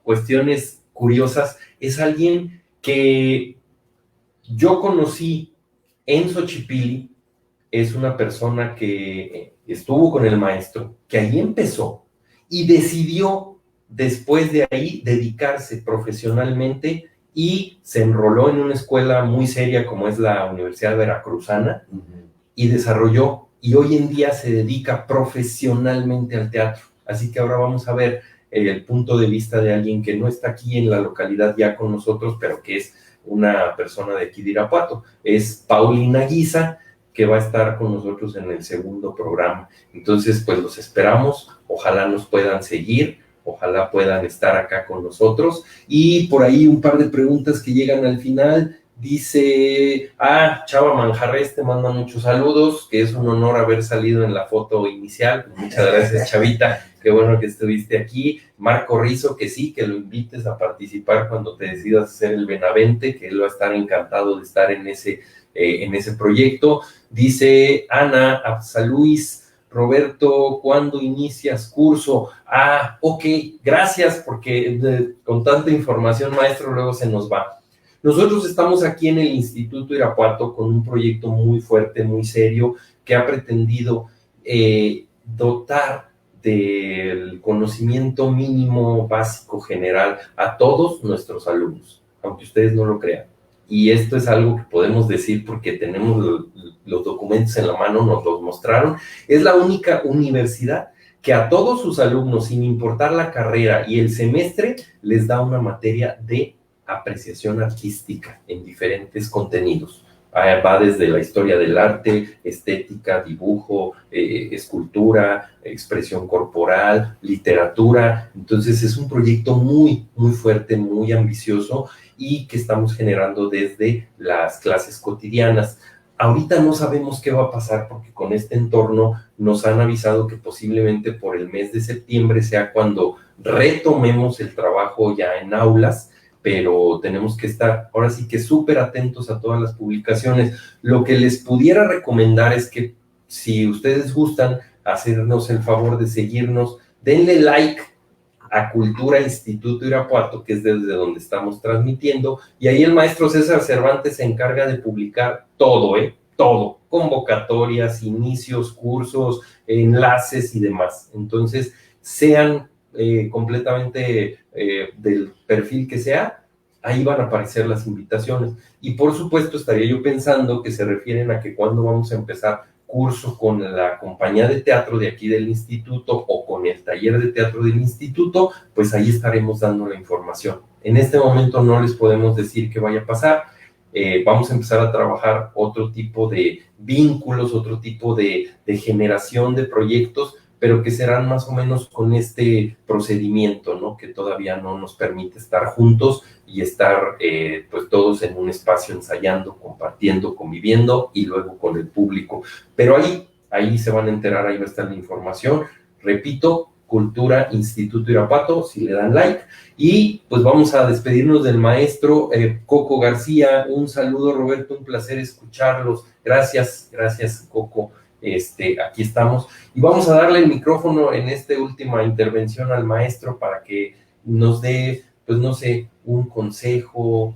cuestiones curiosas, es alguien que yo conocí en Xochipilli. Es una persona que estuvo con el maestro, que ahí empezó y decidió después de ahí dedicarse profesionalmente y se enroló en una escuela muy seria como es la Universidad Veracruzana y desarrolló, y hoy en día se dedica profesionalmente al teatro. Así que ahora vamos a ver el punto de vista de alguien que no está aquí en la localidad ya con nosotros, pero que es una persona de aquí de Irapuato. Es Paulina Guisa, que va a estar con nosotros en el segundo programa. Entonces, pues los esperamos, ojalá nos puedan seguir, ojalá puedan estar acá con nosotros. Y por ahí un par de preguntas que llegan al final. Dice, Chava Manjarres te manda muchos saludos, que es un honor haber salido en la foto inicial. Muchas gracias, Chavita, qué bueno que estuviste aquí. Marco Rizo, que sí, que lo invites a participar cuando te decidas hacer el Benavente, que él va a estar encantado de estar en ese proyecto. Dice Ana Absaluis, Roberto, ¿cuándo inicias curso? Ok, gracias, porque con tanta información, maestro, luego se nos va. Nosotros estamos aquí en el Instituto Irapuato con un proyecto muy fuerte, muy serio, que ha pretendido dotar del conocimiento mínimo básico general a todos nuestros alumnos, aunque ustedes no lo crean. Y esto es algo que podemos decir porque tenemos los documentos en la mano, nos los mostraron. Es la única universidad que a todos sus alumnos, sin importar la carrera y el semestre, les da una materia de apreciación artística en diferentes contenidos. Va desde la historia del arte, estética, dibujo, escultura, expresión corporal, literatura. Entonces es un proyecto muy, muy fuerte, muy ambicioso y que estamos generando desde las clases cotidianas. Ahorita no sabemos qué va a pasar porque con este entorno nos han avisado que posiblemente por el mes de septiembre sea cuando retomemos el trabajo ya en aulas, pero tenemos que estar ahora sí que súper atentos a todas las publicaciones. Lo que les pudiera recomendar es que si ustedes gustan hacernos el favor de seguirnos, denle like a Cultura Instituto Irapuato, que es desde donde estamos transmitiendo, y ahí el maestro César Cervantes se encarga de publicar todo, todo, convocatorias, inicios, cursos, enlaces y demás. Entonces, sean completamente del perfil que sea, ahí van a aparecer las invitaciones. Y por supuesto, estaría yo pensando que se refieren a que cuando vamos a empezar curso con la compañía de teatro de aquí del instituto o con el taller de teatro del instituto, pues ahí estaremos dando la información. En este momento no les podemos decir qué vaya a pasar. Vamos a empezar a trabajar otro tipo de vínculos, otro tipo de generación de proyectos, pero que serán más o menos con este procedimiento, ¿no? Que todavía no nos permite estar juntos y estar pues todos en un espacio ensayando, compartiendo, conviviendo y luego con el público. Pero ahí se van a enterar, ahí va a estar la información. Repito, Cultura Instituto Irapuato, si le dan like. Y pues vamos a despedirnos del maestro Coco García. Un saludo, Roberto, un placer escucharlos. Gracias, gracias, Coco. Aquí estamos. Y vamos a darle el micrófono en esta última intervención al maestro para que nos dé, pues no sé, un consejo,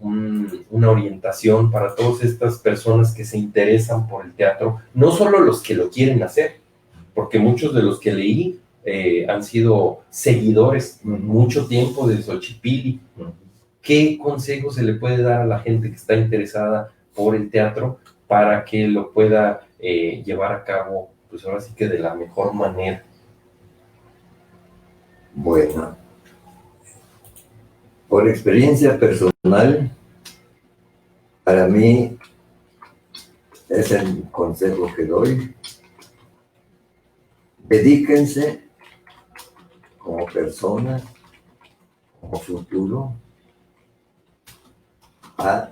una orientación para todas estas personas que se interesan por el teatro, no solo los que lo quieren hacer, porque muchos de los que leí han sido seguidores mucho tiempo de Xochipilli. ¿Qué consejo se le puede dar a la gente que está interesada por el teatro para que lo pueda llevar a cabo, pues ahora sí que de la mejor manera? Bueno, por experiencia personal, para mí es el consejo que doy. Dedíquense como persona, como futuro, a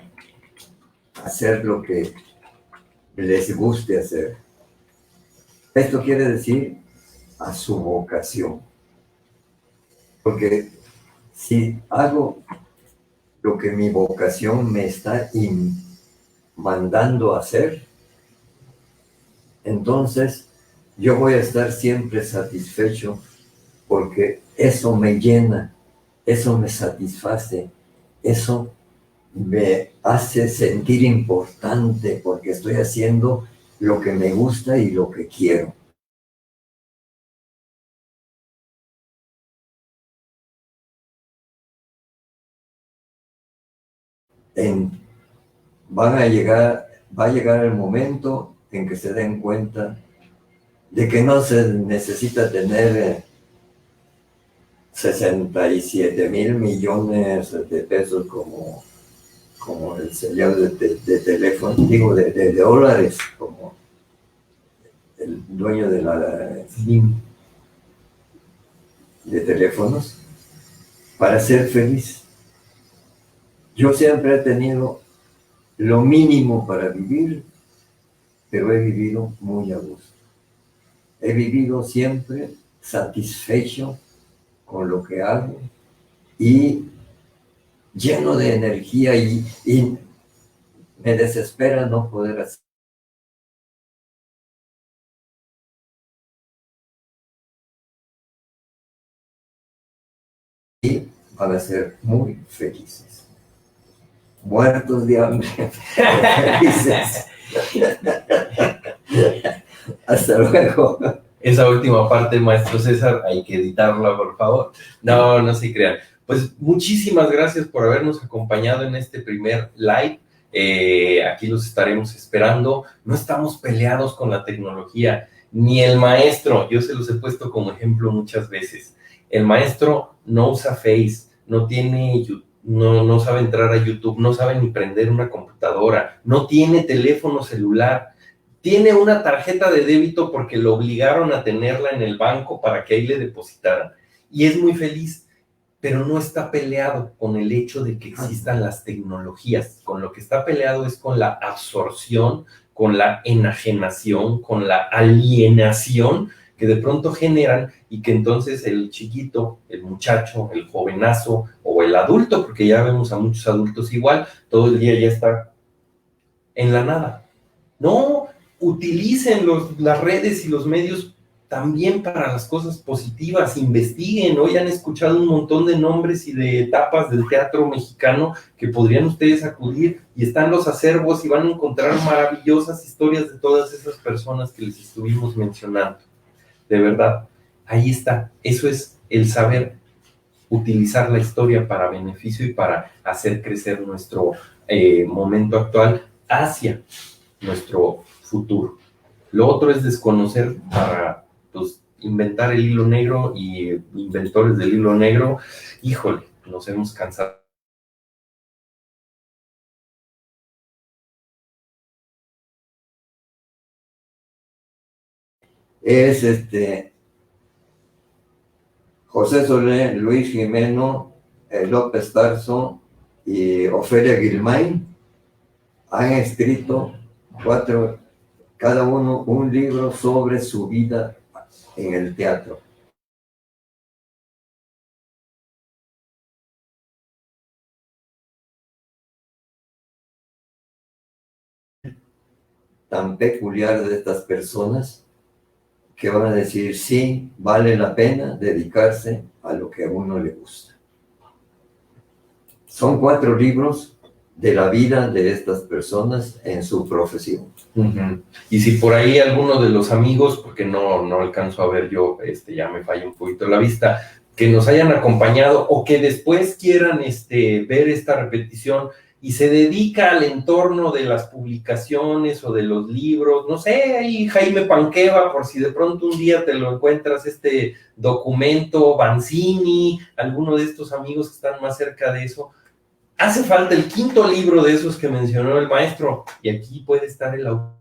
hacer lo que les guste hacer. Esto quiere decir a su vocación. Porque si hago lo que mi vocación me está mandando a hacer, entonces yo voy a estar siempre satisfecho porque eso me llena, eso me satisface, eso me hace sentir importante porque estoy haciendo lo que me gusta y lo que quiero. Va a llegar el momento en que se den cuenta de que no se necesita tener 67,000 millones de pesos como el señor de teléfono, digo, de dólares, como el dueño de la Slim de teléfonos, para ser feliz. Yo siempre he tenido lo mínimo para vivir, pero he vivido muy a gusto. He vivido siempre satisfecho con lo que hago y lleno de energía y me desespera no poder hacer. Y van a ser muy felices. Muertos de hambre, felices. Hasta luego. Esa última parte, maestro César, hay que editarla, por favor. No, no se crean. Pues muchísimas gracias por habernos acompañado en este primer live. Aquí los estaremos esperando. No estamos peleados con la tecnología, ni el maestro. Yo se los he puesto como ejemplo muchas veces. El maestro no usa Face, no tiene YouTube. No sabe entrar a YouTube, no sabe ni prender una computadora, no tiene teléfono celular, tiene una tarjeta de débito porque lo obligaron a tenerla en el banco para que ahí le depositaran. Y es muy feliz, pero no está peleado con el hecho de que existan las tecnologías. Con lo que está peleado es con la absorción, con la enajenación, con la alienación que de pronto generan y que entonces el chiquito, el muchacho, el jovenazo o el adulto, porque ya vemos a muchos adultos igual, todo el día ya está en la nada. No, utilicen las redes y los medios también para las cosas positivas, investiguen. Hoy han escuchado un montón de nombres y de etapas del teatro mexicano que podrían ustedes acudir y están los acervos y van a encontrar maravillosas historias de todas esas personas que les estuvimos mencionando. De verdad, ahí está. Eso es el saber utilizar la historia para beneficio y para hacer crecer nuestro momento actual hacia nuestro futuro. Lo otro es desconocer para pues, inventar el hilo negro y inventores del hilo negro. Híjole, nos hemos cansado. es José Solé, Luis Jimeno, López Tarso y Ofelia Guilmain han escrito cada uno un libro sobre su vida en el teatro. Tan peculiar de estas personas que van a decir, sí, vale la pena dedicarse a lo que a uno le gusta. Son 4 libros de la vida de estas personas en su profesión. Y si por ahí alguno de los amigos, porque no alcanzo a ver yo, ya me falla un poquito la vista, que nos hayan acompañado o que después quieran ver esta repetición y se dedica al entorno de las publicaciones o de los libros, no sé, ahí Jaime Panqueva, por si de pronto un día te lo encuentras, documento, Banzini, alguno de estos amigos que están más cerca de eso. Hace falta el 5º libro de esos que mencionó el maestro, y aquí puede estar el autor.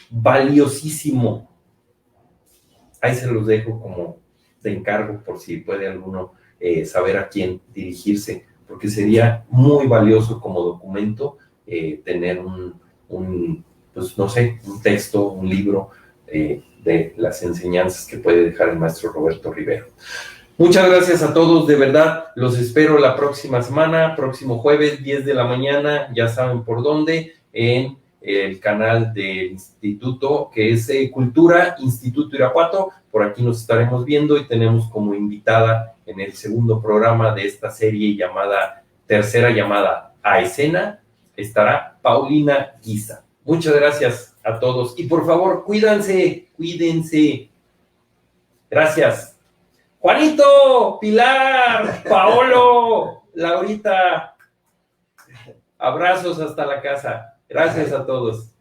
Valiosísimo. Ahí se los dejo como de encargo por si puede alguno saber a quién dirigirse, porque sería muy valioso como documento tener pues no sé, un texto, un libro de las enseñanzas que puede dejar el maestro Roberto Rivero. Muchas gracias a todos, de verdad, los espero la próxima semana, próximo jueves, 10 de la mañana, ya saben por dónde, en el canal del instituto, que es Cultura, Instituto Irapuato. Por aquí nos estaremos viendo y tenemos como invitada en el segundo programa de esta serie llamada Tercera Llamada a Escena, estará Paulina Guiza. Muchas gracias a todos y por favor, cuídense. Gracias. Juanito, Pilar, Paolo, Laurita, abrazos hasta la casa. Gracias a todos.